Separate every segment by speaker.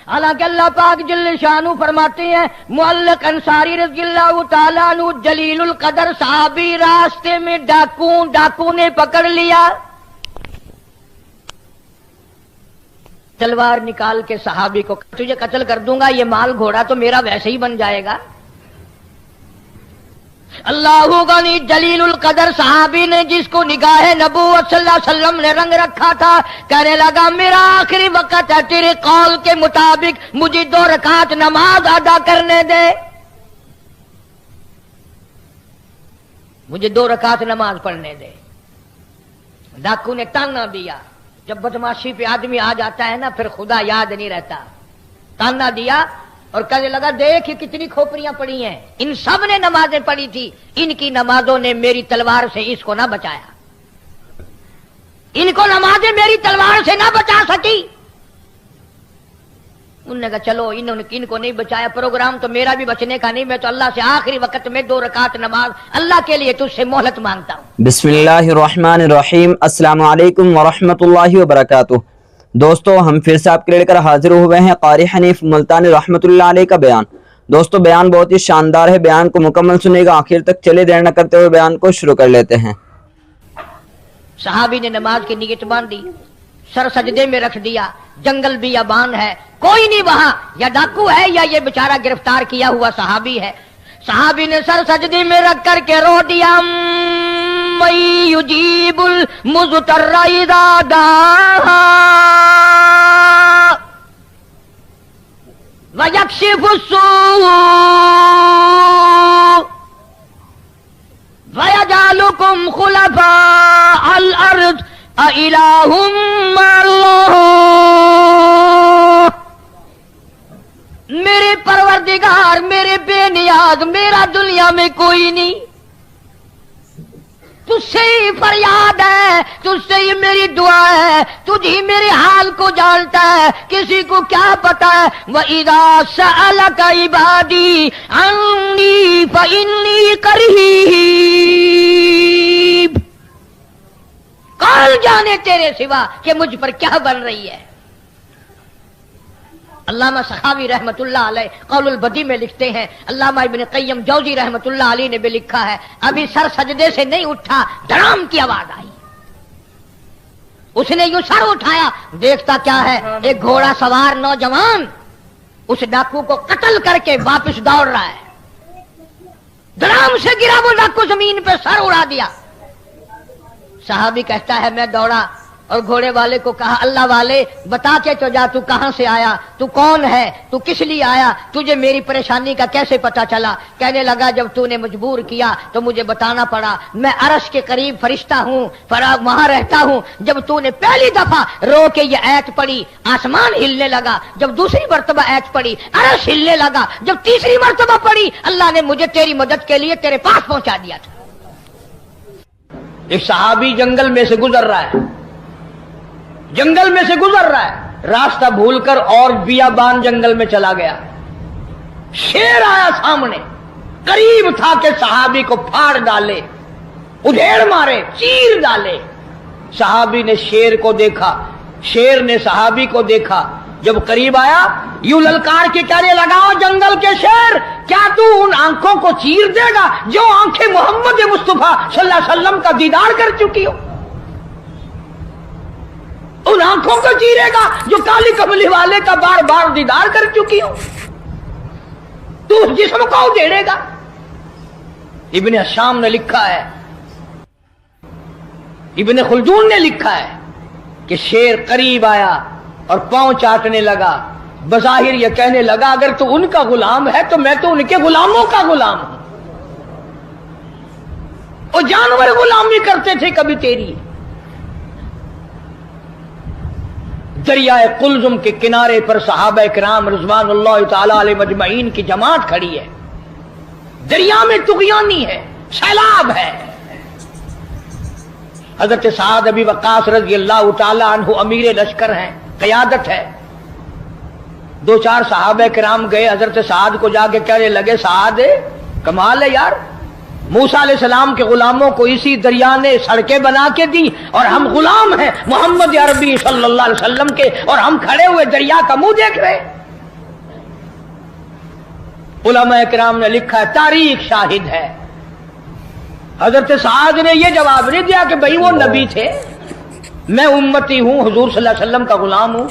Speaker 1: حالانکہ اللہ پاک جل شانو فرماتے ہیں معلق انصاری رضی اللہ تعالیٰ عنہ جلیل القدر صحابی راستے میں ڈاکو نے پکڑ لیا، تلوار نکال کے صحابی کو تجھے قتل کر دوں گا، یہ مال گھوڑا تو میرا ویسے ہی بن جائے گا۔ اللہ غنی جلیل القدر صحابی نے جس کو نگاہ نبوت صلی اللہ علیہ وسلم نے رنگ رکھا تھا، کہنے لگا میرا آخری وقت ہے، تیرے قول کے مطابق مجھے 2 رکعت نماز ادا کرنے دے، مجھے 2 رکعت نماز پڑھنے دے۔ ڈاکو نے تانا دیا، جب بدماشی پہ آدمی آ جاتا ہے نا پھر خدا یاد نہیں رہتا، تانا دیا اور کہنے لگا دیکھ کتنی کھوپڑیاں پڑی ہیں، ان سب نے نمازیں پڑھی تھی، ان کی نمازوں نے میری تلوار سے اس کو نہ بچایا، ان کو نمازیں میری تلوار سے نہ بچا سکی۔ انہوں نے کہا چلو ان کو نہیں بچایا، پروگرام تو میرا بھی بچنے کا نہیں، میں تو اللہ سے آخری وقت میں 2 رکعت نماز اللہ کے لیے تجھ سے مہلت مانگتا ہوں۔
Speaker 2: بسم اللہ الرحمن الرحیم۔ السلام علیکم ورحمۃ اللہ وبرکاتہ۔ دوستو ہم پھر سے آپ کے لے کر حاضر ہوئے ہیں قاری حنیف ملتانی رحمۃ اللہ علیہ کا بیان۔ دوستو بیان بہت ہی شاندار ہے، بیان کو مکمل سنیے گا آخر تک، چلے دیر نہ کرتے ہوئے بیان کو شروع کر لیتے ہیں۔
Speaker 1: صحابی نے نماز کی نیت باندھ دی، سر سجدے میں رکھ دیا، جنگل بیابان ہے، کوئی نہیں وہاں، یا ڈاکو ہے یا یہ بیچارہ گرفتار کیا ہوا صحابی ہے۔ صحابی نے سر سجدے میں رکھ کر کے رو دیا من یجیب المضطر اذا دعاہ ویکشف السوء ویجعلکم خلفاء الارض اِلٰہٌ مع اللہ۔ میرے پروردگار، میرے بے نیاز، میرا دنیا میں کوئی نہیں، تجھ سے ہی فریاد ہے، تجھ سے ہی میری دعا ہے، تجھ ہی میرے حال کو جانتا ہے، کسی کو کیا پتا ہے۔ وَإِذَا سَأَلَكَ عِبَادِي عَنِّي فَإِنِّي قَرِيبٌ۔ کون جانے تیرے سوا کہ مجھ پر کیا بن رہی ہے۔ علامہ سخاوی رحمت اللہ علیہ قول البدی میں لکھتے ہیں، علامہ ابن قیم جوزی رحمت اللہ علیہ نے بھی لکھا ہے، ابھی سر سجدے سے نہیں اٹھا، دھڑام کی آواز آئی، اس نے یوں سر اٹھایا، دیکھتا کیا ہے، ایک گھوڑا سوار نوجوان اس ڈاکو کو قتل کر کے واپس دوڑ رہا ہے، دھڑام سے گرا وہ ڈاکو، زمین پہ سر اڑا دیا۔ صحابی کہتا ہے میں دوڑا اور گھوڑے والے کو کہا اللہ والے بتا کے تو جا، تو کہاں سے آیا، تو کون ہے، تو کس لیے آیا، تجھے میری پریشانی کا کیسے پتا چلا؟ کہنے لگا جب تو نے مجبور کیا تو مجھے بتانا پڑا، میں عرش کے قریب فرشتہ ہوں، وہاں رہتا ہوں، جب تو نے پہلی دفعہ رو کے یہ ایت پڑھی آسمان ہلنے لگا، جب دوسری مرتبہ ایت پڑھی عرش ہلنے لگا، جب تیسری مرتبہ پڑھی اللہ نے مجھے تیری مدد کے لیے تیرے پاس پہنچا دیا تھا۔ ایک صحابی جنگل میں سے گزر رہا ہے، جنگل میں سے گزر رہا ہے، راستہ بھول کر اور بیابان جنگل میں چلا گیا، شیر آیا سامنے، قریب تھا کہ صحابی کو پھاڑ ڈالے، ادھیڑ مارے، چیر ڈالے۔ صحابی نے شیر کو دیکھا، شیر نے صحابی کو دیکھا، جب قریب آیا یوں للکار کے کہنے لگا جنگل کے شیر، کیا تو ان آنکھوں کو چیر دے گا جو آنکھیں محمد مصطفیٰ صلی اللہ علیہ وسلم کا دیدار کر چکی ہو؟ ان آنکھوں کو چیرے گا جو کالی کملی والے کا بار بار دیدار کر چکی ہو؟ تو اس جسم کو ادھیڑے گا؟ ابن حشام نے لکھا ہے، ابن خلدون نے لکھا ہے کہ شیر قریب آیا اور پاؤں چاٹنے لگا، بظاہر یہ کہنے لگا اگر تو ان کا غلام ہے تو میں تو ان کے غلاموں کا غلام ہوں، وہ جانور غلامی کرتے تھے کبھی تیری۔ دریائے قلزم کے کنارے پر صحابہ کرام رضوان اللہ تعالی علیہ مجمعین کی جماعت کھڑی ہے، دریا میں طغیانی ہے، سیلاب ہے۔ حضرت سعد ابی وقاص رضی اللہ تعالی عنہ امیر لشکر ہیں، قیادت ہے۔ 2-4 صحابہ کرام گئے حضرت سعد کو جا کے کہنے لگے سعد کمال ہے یار، موسیٰ علیہ السلام کے غلاموں کو اسی دریا نے سڑکیں بنا کے دی اور ہم غلام ہیں محمد عربی صلی اللہ علیہ وسلم کے، اور ہم کھڑے ہوئے دریا کا منہ دیکھ رہے۔ उलमा किराम ने लिखा है, तारीख शाहिद है। हजरत साद ने यह जवाब नहीं दिया कि भाई वो नबी थे, मैं उम्मती हूं, हुजूर सल्लल्लाहु अलैहि वसल्लम का गुलाम हूं।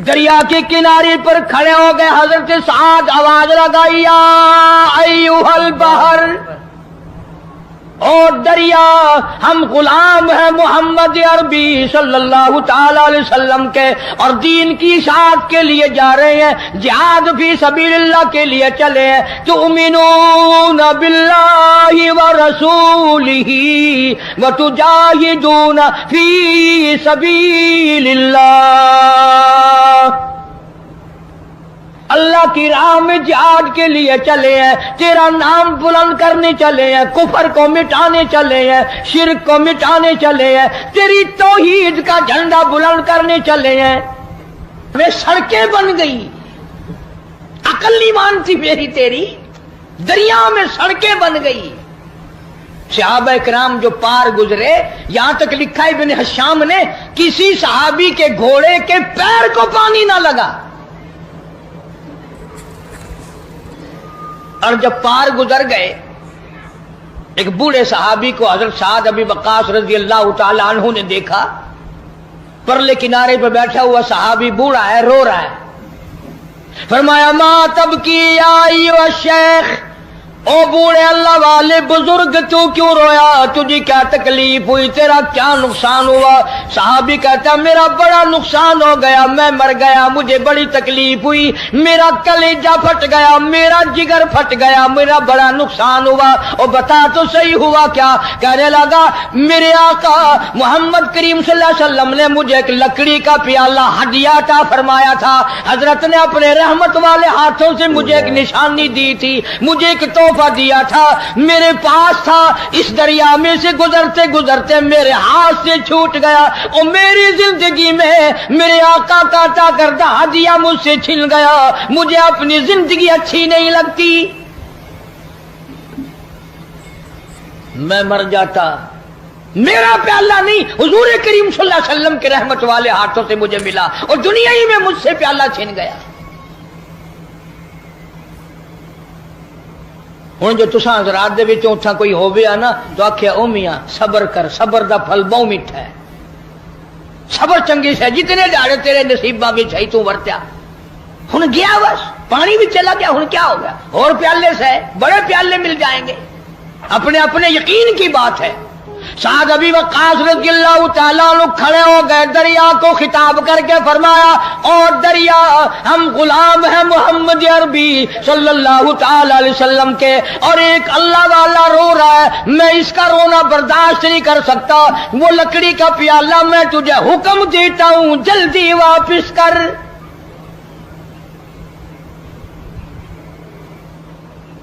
Speaker 1: दरिया के किनारे पर खड़े हो गए हजरत साद, आवाज लगाई, या अय्युहल बहर, ओ दरिया, हम गुलाम हैं मोहम्मद अरबी सल्लल्लाहु ताला अलैहि वसल्लम के, और दीन की इशाअत के लिए जा रहे हैं, जिहाद फी सबीलिल्लाह के लिए चले हैं। तुमिनून बिल्लाहि व रसूलिही व तुजाहिदून फी सबीलिल्लाह, अल्लाह की राह में जिहाद के लिए चले हैं, तेरा नाम बुलंद करने चले हैं, कुफर को मिटाने चले हैं, शिर्क को मिटाने चले हैं, तेरी तौहीद का झंडा बुलंद करने चले हैं। वे सड़कें बन गई, अकल नहीं मानती मेरी तेरी, दरिया में सड़कें बन गई। सहाबा किराम जो पार गुजरे, यहां तक लिखा है इब्न हिशाम ने, किसी सहाबी के घोड़े के पैर को पानी ना लगा। और जब पार गुजर गए, एक बूढ़े सहाबी को हजरत साद अबी वक्कास रजी अल्लाह तआला अन्हु ने देखा। परले किनारे पर बैठा हुआ सहाबी बूढ़ा है, रो रहा है। फरमाया, मा तब की आई व शेख, ओ बूढ़े अल्लाह वाले बुजुर्ग, तू क्यों रोया, तुझे क्या तकलीफ हुई, तेरा क्या नुकसान हुआ? सहाबी कहता, मेरा बड़ा नुकसान हो गया, मैं मर गया, मुझे बड़ी तकलीफ हुई, मेरा कलेजा फट गया, मेरा जिगर फट गया, मेरा बड़ा नुकसान हुआ। और बता तो सही हुआ क्या? कहने लगा, मेरे आका मोहम्मद करीम सल्लल्लाहु अलैहि वसल्लम ने मुझे एक लकड़ी का प्याला हदिया अता फरमाया था। हजरत ने अपने रहमत वाले हाथों से मुझे एक निशानी दी थी, मुझे एक तोहफा दिया था, मेरे पास था, इस दरिया में से गुजरते गुजरते मेरे हाथ से छूट गया, और मेरी जिंदगी में मेरे आका का अता करदा हदिया मुझसे छिन गया, मुझे अपनी जिंदगी अच्छी नहीं लगती, मैं मर जाता, मेरा प्याला नहीं, हुजूर करीम सल्लल्लाहु अलैहि वसल्लम के रहमत वाले हाथों से मुझे मिला, और दुनिया ही में मुझसे प्याला छिन गया। हुण जो तुसां हज़रात दे विचों उत्थां कोई होवे आ ना, तो आख्या, ओ मियां सबर कर, सबर दा फल बहु मिठा है, सबर चंगी से, जितने दिहाड़े तेरे नसीबां विच है तू वरत्या, हुण गया बस, पानी भी चला गया, हुण क्या हो गया, और प्याले से बड़े प्याले मिल जाएंगे। अपने अपने यकीन की बात है। साद अबी वक्कास रज़ियल्लाहु तआला अन्हु खड़े हो गए, दरिया को खिताब करके फरमाया, और दरिया, हम गुलाम हैं मोहम्मद अरबी सल्लल्लाहु तआला अलैहि वसल्लम के, और एक अल्लाह वाला रो रहा है, मैं इसका रोना बर्दाश्त नहीं कर सकता, वो लकड़ी का प्याला मैं तुझे हुक्म देता हूं, जल्दी वापिस कर।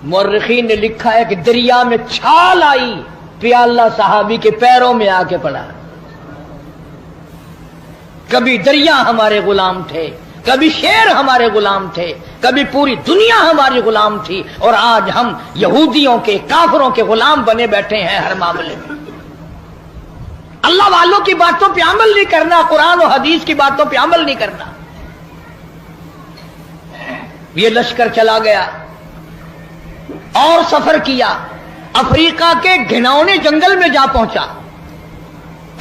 Speaker 1: मुर्रिखीन ने लिखा है कि दरिया में छाल आई, प्याला सहाबी के पैरों में आके पड़ा। कभी दरिया हमारे गुलाम थे, कभी शेर हमारे गुलाम थे, कभी पूरी दुनिया हमारी गुलाम थी, और आज हम यहूदियों के, काफिरों के गुलाम बने बैठे हैं हर मामले में। अल्लाह वालों की बातों पे अमल नहीं करना, कुरान और हदीस की बातों पे अमल नहीं करना। ये लश्कर चला गया और सफर किया, अफ्रीका के घिनौने जंगल में जा पहुंचा,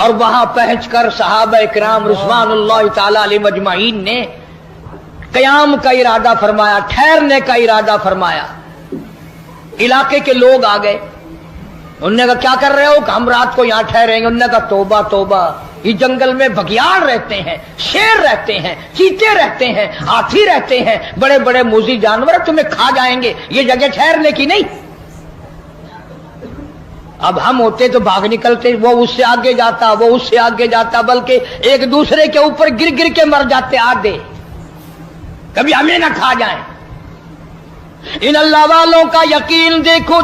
Speaker 1: और वहां पहुंचकर सहाबा इकराम रिज़वानुल्लाह ताला अलैहिम अजमाइन ने क़याम का इरादा फरमाया, ठहरने का इरादा फरमाया। इलाके के लोग आ गए, उन्होंने कहा क्या कर रहे हो? हम रात को यहां ठहरेंगे। उन्होंने कहा तौबा तौबा, इस जंगल में बघियाड़ रहते हैं, शेर रहते हैं, चीते रहते हैं, हाथी रहते हैं, बड़े बड़े मूज़ी जानवर तुम्हें खा जाएंगे, ये जगह ठहरने की नहीं। अब हम होते तो भाग निकलते, वो उससे आगे जाता, वो उससे आगे जाता, बल्कि एक दूसरे के ऊपर गिर गिर के मर जाते आधे, कभी हमें ना खा जाए। इन अल्लाह वालों का यकीन देखो,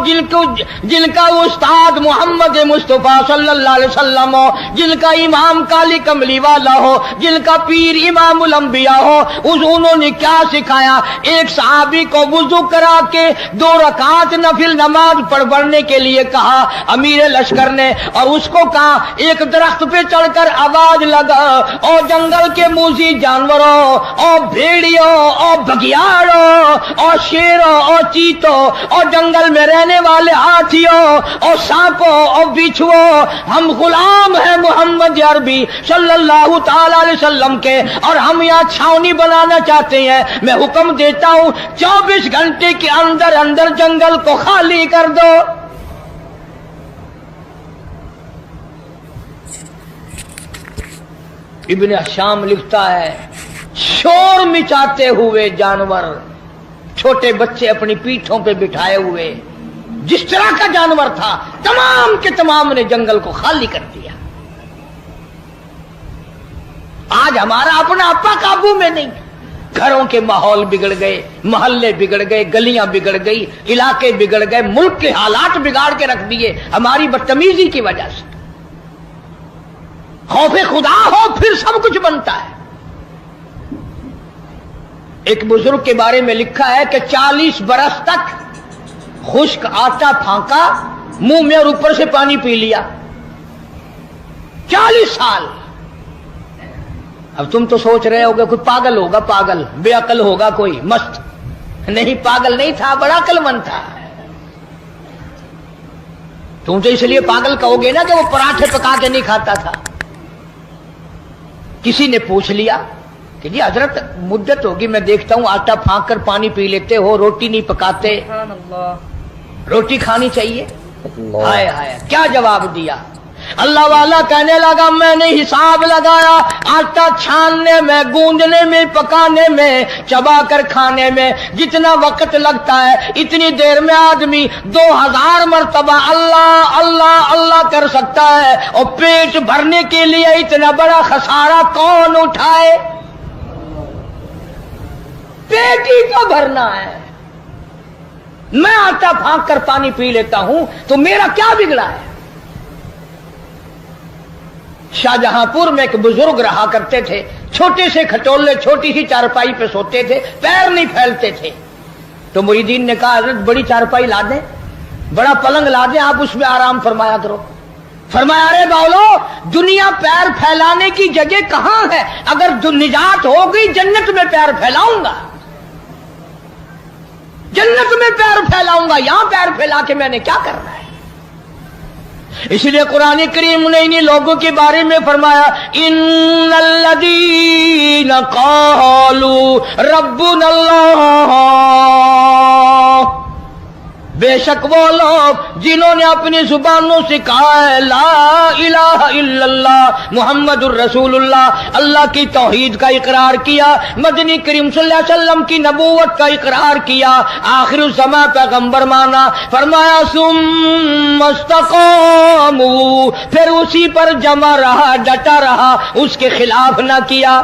Speaker 1: जिनका उस्ताद मोहम्मद मुस्तफा सल्लल्लाहु अलैहि वसल्लम हो, जिनका इमाम काली कमली वाला हो, जिनका पीर इमामुल अंबिया हो, उन्होंने क्या सिखाया? एक सहाबी को वुजू करा के 2 रकात नफिल नमाज पढ़ने के लिए कहा अमीर लश्कर ने, और उसको कहा एक दरख्त पे चढ़कर आवाज लगा, और जंगल के मूजी जानवरों, और भेड़ियों,
Speaker 3: और बघियाड़ों और शेरों और चीतों और जंगल में रहने वाले हाथियों और सांपों और बिच्छुओं, हम गुलाम हैं मोहम्मद अरबी सल्लल्लाहु ताला अलैहि वसल्लम के, और हम यहाँ छावनी बनाना चाहते हैं। मैं हुक्म देता हूँ 24 घंटे के अंदर अंदर जंगल को खाली कर दो। इब्न शाम लिखता है, शोर मिचाते हुए जानवर, छोटे बच्चे अपनी पीठों पे बिठाए हुए, जिस तरह का जानवर था तमाम के तमाम ने जंगल को खाली कर दिया। आज हमारा अपना आपा काबू में नहीं, घरों के माहौल बिगड़ गए, मोहल्ले बिगड़ गए, गलियां बिगड़ गई, इलाके बिगड़ गए, मुल्क के हालात बिगाड़ के रख दिए हमारी बदतमीजी की वजह से। खौफे खुदा हो फिर सब कुछ बनता है। एक बुजुर्ग के बारे में लिखा है कि 40 बरस तक खुश्क आटा फांका, मुंह में और ऊपर से पानी पी लिया, 40 साल। अब तुम तो सोच रहे होगे कोई पागल होगा, पागल बेअकल होगा कोई मस्त। नहीं, पागल नहीं था, बड़ा अकलमंद था। तुम तो इसलिए पागल कहोगे ना कि वो पराठे पका के नहीं खाता था। किसी ने पूछ लिया कि जी हजरत मुद्दत होगी, मैं देखता हूं आटा फांक कर पानी पी लेते हो, रोटी नहीं पकाते, रोटी खानी चाहिए। हाय हाय, क्या जवाब दिया? अल्लाह वाला कहने लगा, मैंने हिसाब लगाया, आटा छानने में, गूंदने में, पकाने में, चबा कर खाने में जितना वक्त लगता है, इतनी देर में आदमी 2000 मरतबा अल्लाह अल्लाह अल्लाह कर सकता है। और पेट भरने के लिए इतना बड़ा खसारा कौन उठाए? पेट ही तो भरना है। मैं आटा फांक कर पानी पी लेता हूं तो मेरा क्या बिगड़ा है? शाहजहांपुर में एक बुजुर्ग रहा करते थे, छोटे से खटोले, छोटी सी चारपाई पे सोते थे, पैर नहीं फैलते थे। तो मुरीदीन ने कहा, हजरत बड़ी चारपाई ला दें, बड़ा पलंग ला दें, आप उसमें आराम फरमाया करो। फरमाया, अरे बावलो, दुनिया पैर फैलाने की जगह कहां है? अगर निजात हो गई जन्नत में पैर फैलाऊंगा, जन्नत में पैर फैलाऊंगा, यहां पैर फैला के मैंने क्या करना है? इसलिए कुरान करीम ने इन्हीं लोगों के बारे में फरमाया, इन्नल्लज़ीना क़ालू रब्बुनल्लाह, बेशक वो लोग जिन्होंने अपनी जुबानों से कहा है ला इलाहा इल्लल्लाह मुहम्मदुर रसूलुल्लाह, अल्लाह की तौहीद का इकरार किया, मदनी करीम सल्लल्लाहु अलैहि वसल्लम की नबूवत का इकरार किया, आखिर ज़मां पैगंबर माना। फरमाया सुम्मस्तक़ामू, फिर उसी पर जमा रहा, डटा रहा, उसके खिलाफ ना किया।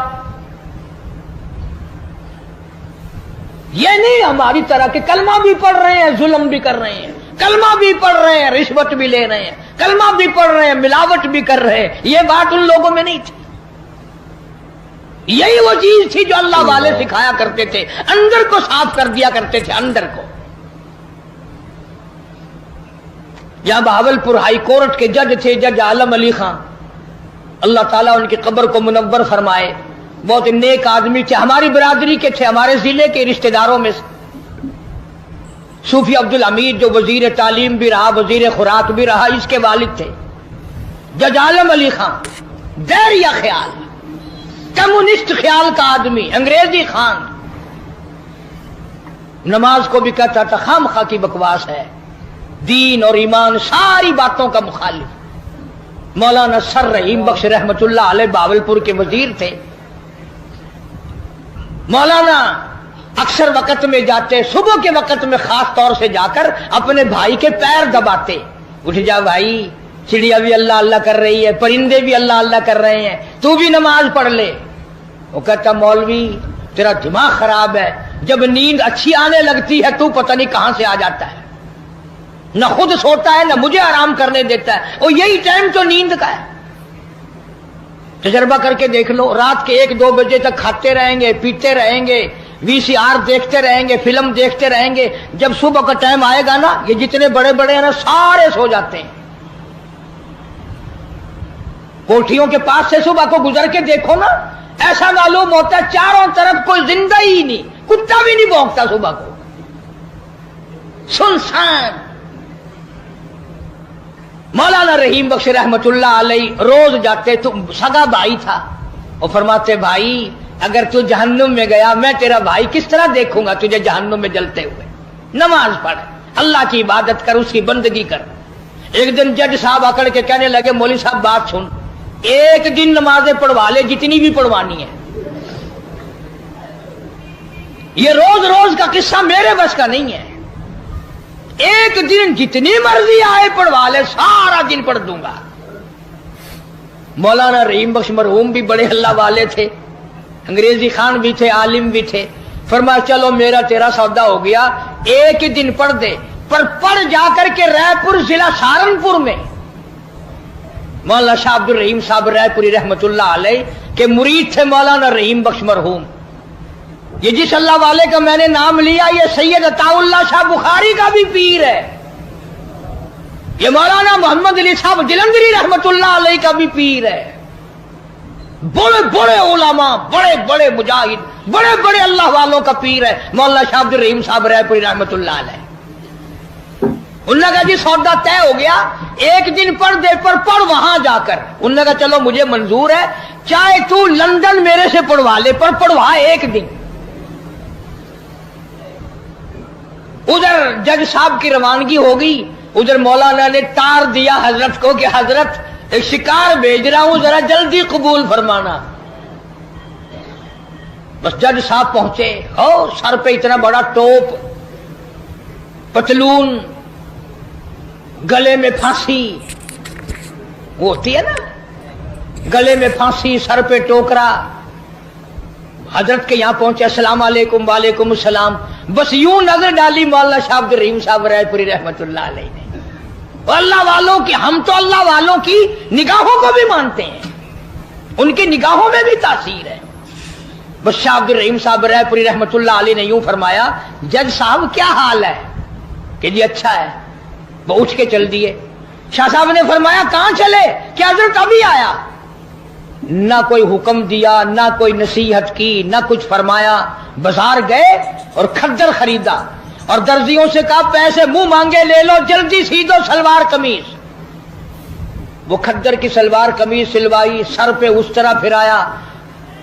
Speaker 3: ये नहीं हमारी तरह के कलमा भी पढ़ रहे हैं, जुल्म भी कर रहे हैं, कलमा भी पढ़ रहे हैं, रिश्वत भी ले रहे हैं, कलमा भी पढ़ रहे हैं, मिलावट भी कर रहे हैं। ये बात उन लोगों में नहीं थी। यही वो चीज थी जो अल्लाह वाले सिखाया करते थे, अंदर को साफ कर दिया करते थे, अंदर को। यहां बहावलपुर हाई कोर्ट के जज थे, जज आलम अली खान, अल्लाह ताला उनकी कब्र को मुनव्वर फरमाए। बहुत नेक आदमी थे, हमारी बिरादरी के थे, हमारे जिले के रिश्तेदारों में से। सूफी अब्दुल हमीद जो वजीर तालीम भी रहा, वजीर खुराक भी रहा, इसके वालिद थे जज आलम अली खान। दैरिया ख्याल, कम्युनिस्ट ख्याल का आदमी, अंग्रेजी खान। नमाज को भी कहता था खामखा की बकवास है, दीन और ईमान सारी बातों का मुखालिफ। मौलाना सर रहीम बख्श रहमतुल्लाह अलैह बावलपुर के वजीर थे। मौलाना अक्सर वक्त में जाते, सुबह के वक्त में खास तौर से जाकर अपने भाई के पैर दबाते, उठ जा भाई, चिड़िया भी अल्लाह अल्लाह कर रही है, परिंदे भी अल्लाह अल्लाह कर रहे हैं, तू भी नमाज पढ़ ले। वो कहता, मौलवी तेरा दिमाग खराब है, जब नींद अच्छी आने लगती है तू पता नहीं कहां से आ जाता है, न खुद सोता है न मुझे आराम करने देता है, और यही टाइम तो नींद का है। तजर्बा करके देख लो, रात के 1-2 बजे तक खाते रहेंगे, पीते रहेंगे, VCR देखते रहेंगे, फिल्म देखते रहेंगे। जब सुबह का टाइम आएगा ना, ये जितने बड़े बड़े हैं ना सारे सो जाते हैं। कोठियों के पास से सुबह को गुजर के देखो ना, ऐसा मालूम होता है चारों तरफ कोई जिंदा ही नहीं, कुत्ता भी नहीं भौंकता सुबह को, सुनसान। मौलाना रहीम बख्श रहमतुल्लाह अलैह रोज जाते, तो सगा भाई था, और फरमाते भाई अगर तू जहन्नुम में गया, मैं तेरा भाई किस तरह देखूंगा तुझे जहन्नुम में जलते हुए, नमाज पढ़, अल्लाह की इबादत कर, उसकी बंदगी कर। एक दिन जज साहब आकर के कहने लगे मौली साहब बात सुन, एक दिन नमाजें पढ़वा ले जितनी भी पढ़वानी है, ये रोज रोज का किस्सा मेरे बस का नहीं है, एक दिन जितनी मर्जी आए पढ़वा ले, सारा दिन पढ़ दूंगा। मौलाना रहीम बख्श मरहूम भी बड़े अल्लाह वाले थे, अंग्रेजी खान भी थे, आलिम भी थे। फरमाया चलो मेरा तेरा सौदा हो गया, एक ही दिन पढ़ दे, पर पढ़ जाकर के रायपुर जिला सहारनपुर में मौलाना शाह अब्दुल रहीम साहब रायपुरी रहमतुल्लाह अलैह के मुरीद थे मौलाना रहीम बख्श मरहूम। ये जिस अल्लाह वाले का मैंने नाम लिया, ये सैयद अताउल्लाह शाह बुखारी का भी पीर है, ये मौलाना मोहम्मद अली साहब जलंधरी रहमतुल्लाह अलैह का भी पीर है। बड़े बड़े उलमा, बड़े बड़े मुजाहिद, बड़े बड़े अल्लाह वालों का पीर है मौलाना शाह अब्दुल रहीम साहब रायपुरी रहमतुल्लाह अलैह। उन्होंने कहा जी सौदा तय हो गया, एक दिन पढ़ दे, पर पढ़ वहां जाकर। उन्होंने कहा चलो मुझे मंजूर है, चाहे तू लंदन मेरे से पढ़वा ले, पर पढ़वा एक दिन। उधर जज साहब की रवानगी हो गई, उधर मौलाना ने तार दिया हजरत को कि हजरत एक शिकार भेज रहा हूं, जरा जल्दी कबूल फरमाना। बस जज साहब पहुंचे, हो सर पे इतना बड़ा टोप, पतलून, गले में फांसी, वो होती है ना, गले में फांसी, सर पे टोकरा। हजरत के यहां पहुंचे, अस्सलाम वालेकुम। वालेकुम सलाम। बस यूं नजर डाली मौलाना शाह अब्दुल रहीम साहब रायपुरी रहमतुल्लाह अलैह ने। अल्लाह वालों की, हम तो अल्लाह वालों की निगाहों को भी मानते हैं, उनकी निगाहों में भी तासीर है। बस शाह अब्दुल रहीम साहब रायपुरी रहमतुल्लाह अलैह ने यूं फरमाया, जज साहब क्या हाल है? कि जी अच्छा है। वो उठ के चल दिए। शाह साहब ने फरमाया कहां चले? क्या हजरत अभी आया। ना कोई हुक्म दिया, ना कोई नसीहत की, ना कुछ फरमाया। बाजार गए और खद्दर खरीदा और दर्जियों से कहा पैसे मुंह मांगे ले लो, जल्दी सी दो सलवार कमीज। वो खद्दर की सलवार कमीज सिलवाई, सर पे उस तरह फिराया,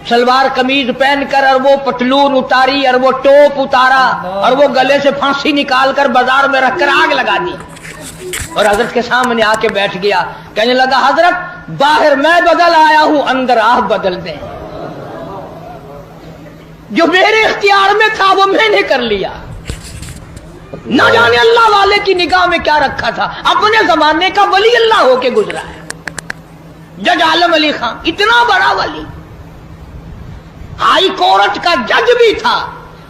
Speaker 3: सलवार कमीज पहनकर, और वो पतलून उतारी, और वो टोप उतारा, और वो गले से फांसी निकालकर बाजार में रखकर आग लगा दी और हजरत के सामने आके बैठ गया। कहने लगा हजरत बाहर मैं बदल आया हूं, अंदर आप बदल दें। जो मेरे इख्तियार में था वो मैंने कर लिया। ना जाने अल्लाह वाले की निगाह में क्या रखा था। अपने जमाने का वली अल्लाह होके गुजरा है जज आलम अली खान, इतना बड़ा वली, हाई कोर्ट का जज भी था,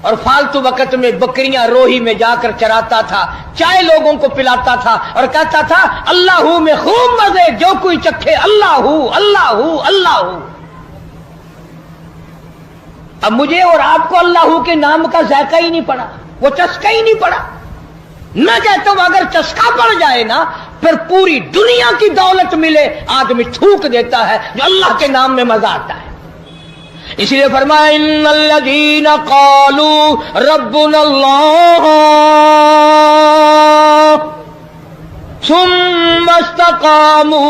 Speaker 3: और फालतू वक्त में बकरियां रोही में जाकर चराता था, चाय लोगों को पिलाता था, और कहता था अल्लाह हूं में खूब मजे, जो कोई चखे अल्लाह हूं अल्लाह हूं अल्लाह हूं। अब मुझे और आपको अल्लाह हूं के नाम का जायका ही नहीं पड़ा, वो चस्का ही नहीं पड़ा। मैं कहता हूं अगर चस्का पड़ जाए ना, फिर पूरी दुनिया की दौलत मिले, आदमी थूक देता है, जो अल्लाह के नाम में मजा आता है। इसलिए फरमाया इन्नल्लज़ीना क़ालू रब्बुनल्लाह सुम्मा इस्तक़ामू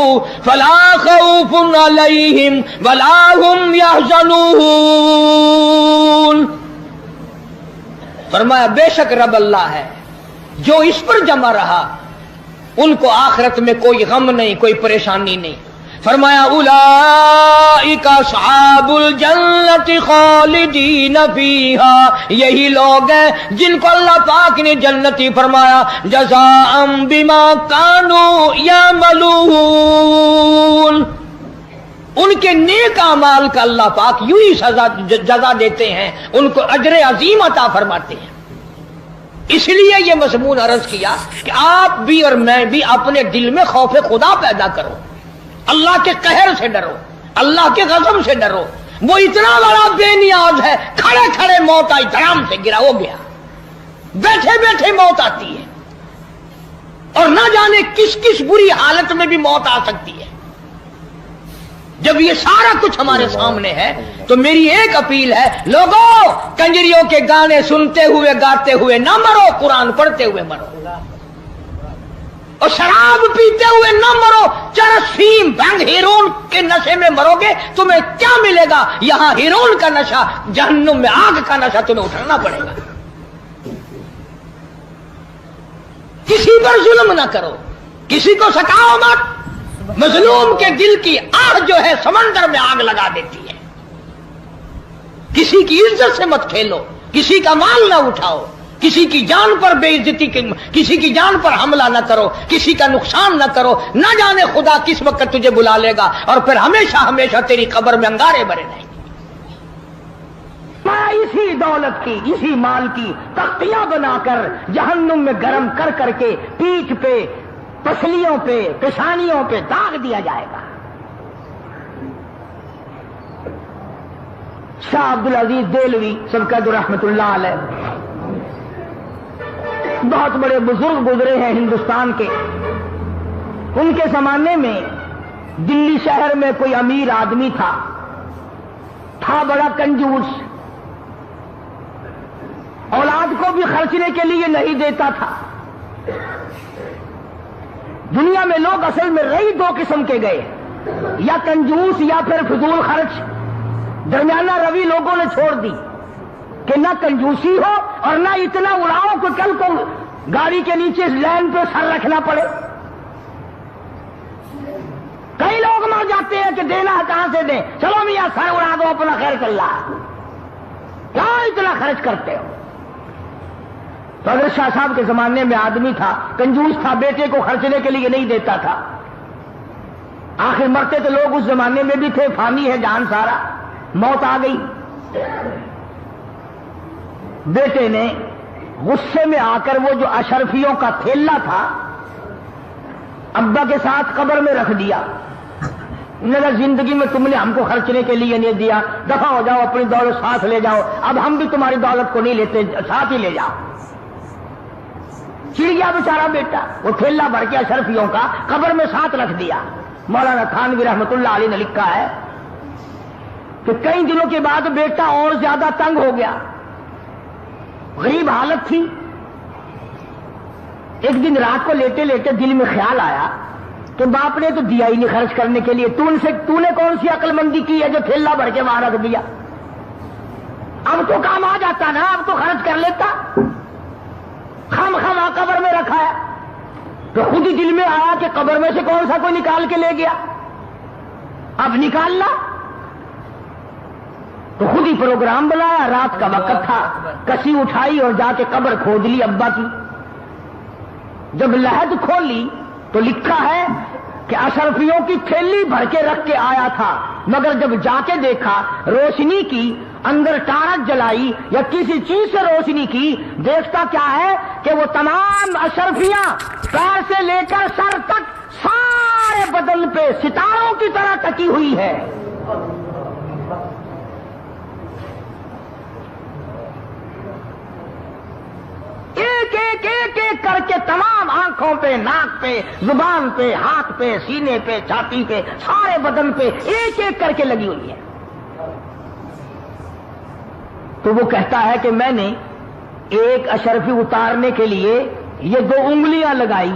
Speaker 3: फला खौफुन अलैहिम वला हुम यहज़नून। फरमाया बेशक रब अल्लाह है, जो इस पर जमा रहा उनको आखिरत में कोई गम नहीं, कोई परेशानी नहीं। फरमाया उलाइका अस्हाबुल जन्नति खालिदीन फीहा, यही लोग हैं जिनको अल्लाह पाक ने जन्नती फरमाया, जज़ाअम बिमा कानू यअमलून। उनके नेक अमाल का अल्लाह पाक यूं ही जजा देते हैं, उनको अजर अजीम अता फरमाते हैं। इसलिए ये मज़मून अर्ज किया कि आप भी और मैं भी अपने दिल में खौफ खुदा पैदा करो, अल्लाह के कहर से डरो, अल्लाह के गज़ब से डरो। वो इतना बड़ा बेनियाज है, खड़े खड़े मौत आई, धड़ाम से गिरा हो गया, बैठे बैठे मौत आती है, और ना जाने किस किस बुरी हालत में भी मौत आ सकती है। जब ये सारा कुछ हमारे सामने है तो मेरी एक अपील है, लोगों कंजरियों के गाने सुनते हुए गाते हुए ना मरो, कुरान पढ़ते हुए मरो। और शराब पीते हुए न मरो, चरस, फीम, भंग, हीरोइन के नशे में मरोगे, तुम्हें क्या मिलेगा? यहां हीरोइन का नशा, जहन्नुम में आग का नशा तुम्हें उठाना पड़ेगा। किसी पर जुल्म ना करो, किसी को सताओ मत। मजलूम के दिल की आग जो है समंदर में आग लगा देती है। किसी की इज्जत से मत खेलो, किसी का माल ना उठाओ, किसी की जान पर बेइज्जती, किसी की जान पर हमला न करो, किसी का नुकसान न करो। न जाने खुदा किस वक्त तुझे बुला लेगा और फिर हमेशा हमेशा तेरी कब्र में अंगारे भरे रहेंगे। मैं इसी दौलत की, इसी माल की तख्तियां बनाकर जहन्नुम में गर्म कर करके पीठ पे, पसलियों पे, पेशानियों पे दाग दिया जाएगा। शाह अब्दुल अजीज देलवी सबका रहमतुल्लाह अलैह बहुत बड़े बुजुर्ग गुजरे हैं हिंदुस्तान के। उनके जमाने में दिल्ली शहर में कोई अमीर आदमी था बड़ा कंजूस, औलाद को भी खर्चने के लिए नहीं देता था। दुनिया में लोग असल में रही दो किस्म के गए, या कंजूस या फिर फिजूल खर्च। दरमियाना रवि लोगों ने छोड़ दी कि ना कंजूसी हो और ना इतना उड़ाओ कि कल को गाड़ी के नीचे लैन पे सर रखना पड़े। कई लोग मर जाते हैं कि देना है कहां से दें, चलो मियां सर उड़ा दो, अपना खैर चल रहा, क्या इतना खर्च करते हो। तो अगर शाह साहब के जमाने में आदमी था, कंजूस था, बेटे को खर्चने के लिए नहीं देता था। आखिर मरते तो लोग उस जमाने में भी थे, फानी है जान सारा, मौत आ गई। बेटे ने गुस्से में आकर वो जो अशरफियों का थैला था अब्बा के साथ कब्र में रख दिया। नगर जिंदगी में तुमने हमको खर्चने के लिए नहीं दिया, दफा हो जाओ, अपनी दौलत साथ ले जाओ, अब हम भी तुम्हारी दौलत को नहीं लेते, साथ ही ले जाओ। चिड़ गया बेचारा बेटा, वो थैला भर के अशरफियों का कब्र में साथ रख दिया। मौलाना थानवी रहमतुल्लाह अलैह ने लिखा है कि कई दिनों के बाद बेटा और ज्यादा तंग हो गया, गरीब हालत थी। एक दिन रात को लेटे लेटे दिल में ख्याल आया कि बाप ने तो दिया ही नहीं खर्च करने के लिए, तूने कौन सी अक्लमंदी की है जो थैला भर के वहां रख दिया। अब तो काम आ जाता ना, अब तो खर्च कर लेता, खामखा कब्र में रखा है। तो खुद ही दिल में आया कि कब्र में से कौन सा कोई निकाल के ले गया, अब निकालना। तो खुद ही प्रोग्राम बनाया, रात का वक्त था, कसी उठाई और जाके कब्र खोद ली अब्बा की। जब लहद खोली तो लिखा है कि अशरफियों की थैली भर के रख के आया था, मगर जब जाके देखा रोशनी की, अंदर टारक जलाई या किसी चीज से रोशनी की, देखता क्या है कि वो तमाम अशरफियां पैर से लेकर सर तक सारे बदन पे सितारों की तरह टकी हुई है। एक करके तमाम आंखों पे, नाक पे, जुबान पे, हाथ पे, सीने पे, छाती पे, सारे बदन पे एक एक करके लगी हुई है। तो वो कहता है कि मैंने एक अशरफी उतारने के लिए ये 2 उंगलियां लगाई।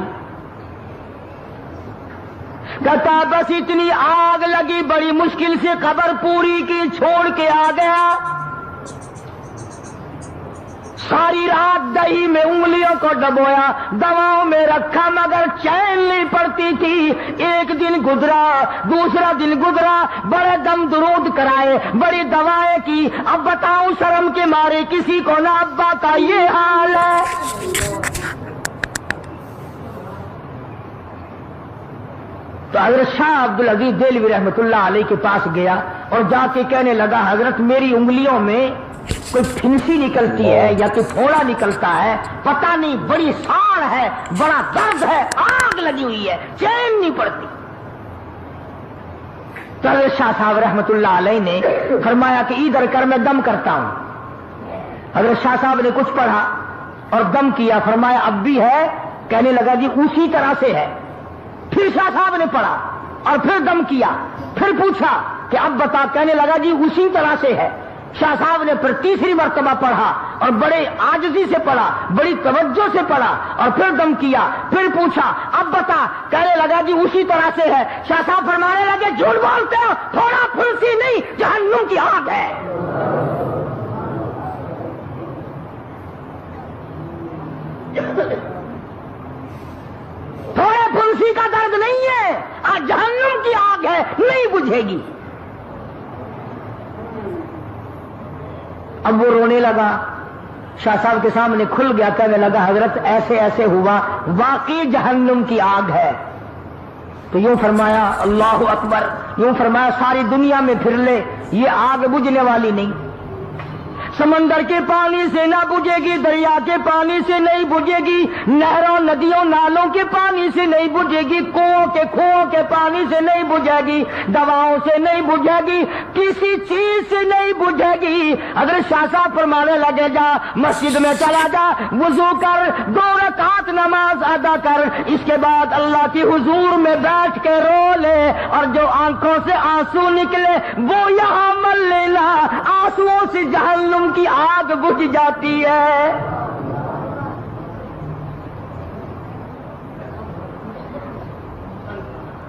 Speaker 3: कहता बस इतनी आग लगी, बड़ी मुश्किल से कब्र पूरी की, छोड़ के आ गया। सारी रात दही में उंगलियों को डबोया, दवाओं में रखा, मगर चैन नहीं पड़ती थी। एक दिन गुजरा, दूसरा दिन गुजरा, बड़े दम दुरूद कराए, बड़ी दवाएं की। अब बताऊं शर्म के मारे किसी को ना अब्बा का ये हाल है। तो हजरत शाह अब्दुल अजीज देलवी रहमतुल्लाह अलैह के पास गया और जाके कहने लगा, हजरत मेरी उंगलियों में कोई फिंसी निकलती है या कोई फोड़ा निकलता है, पता नहीं, बड़ी साड़ है, बड़ा दर्द है, आग लगी हुई है, चैन नहीं पड़ती। तो हज़रत शाह साहब रहमतुल्लाह अलैह ने फरमाया कि इधर कर, मैं दम करता हूं। हज़रत शाह साहब ने कुछ पढ़ा और दम किया, फरमाया अब भी है। कहने लगा जी उसी तरह से है। फिर शाह साहब ने पढ़ा اور پھر دم کیا، پھر پوچھا کہ اب بتا، کہنے لگا جی اسی طرح سے ہے۔ شاہ صاحب نے پھر تیسری مرتبہ پڑھا اور بڑے عاجزی سے پڑھا، بڑی توجہ سے پڑھا اور پھر دم کیا، پھر پوچھا اب بتا، کہنے لگا جی اسی طرح سے ہے۔ شاہ صاحب فرمانے لگے جھوٹ بولتے ہو، تھوڑا پھنسی نہیں، جہنم کی آگ ہے۔ تھوڑے پھنسی کا درد نہیں ہے، آج جہنم کی آگ ہے، نہیں بجھے گی۔ اب وہ رونے لگا، شاہ صاحب کے سامنے کھل گیا، کہنے لگا حضرت ایسے ایسے ہوا، واقعی جہنم کی آگ ہے۔ تو یوں فرمایا اللہ اکبر، یوں فرمایا ساری دنیا میں پھر لے، یہ آگ بجھنے والی نہیں، سمندر کے پانی سے نہ بجھے گی، دریا کے پانی سے نہیں بجھے گی، نہروں ندیوں نالوں کے پانی سے نہیں بجھے گی، کنووں کے پانی سے نہیں بجھے گی، دواؤں سے نہیں بجھے گی، کسی چیز سے نہیں بجھے گی۔ حضرت شاہ صاحب فرمانے لگے جا مسجد میں چلا جا، وضو کر، 2 رکعت نماز ادا کر، اس کے بعد اللہ کی حضور میں بیٹھ کے رو لے، اور جو آنکھوں سے آنسو نکلے وہ یہاں مل لینا، آنسوؤں سے جہنم کی آگ بجھ جاتی ہے۔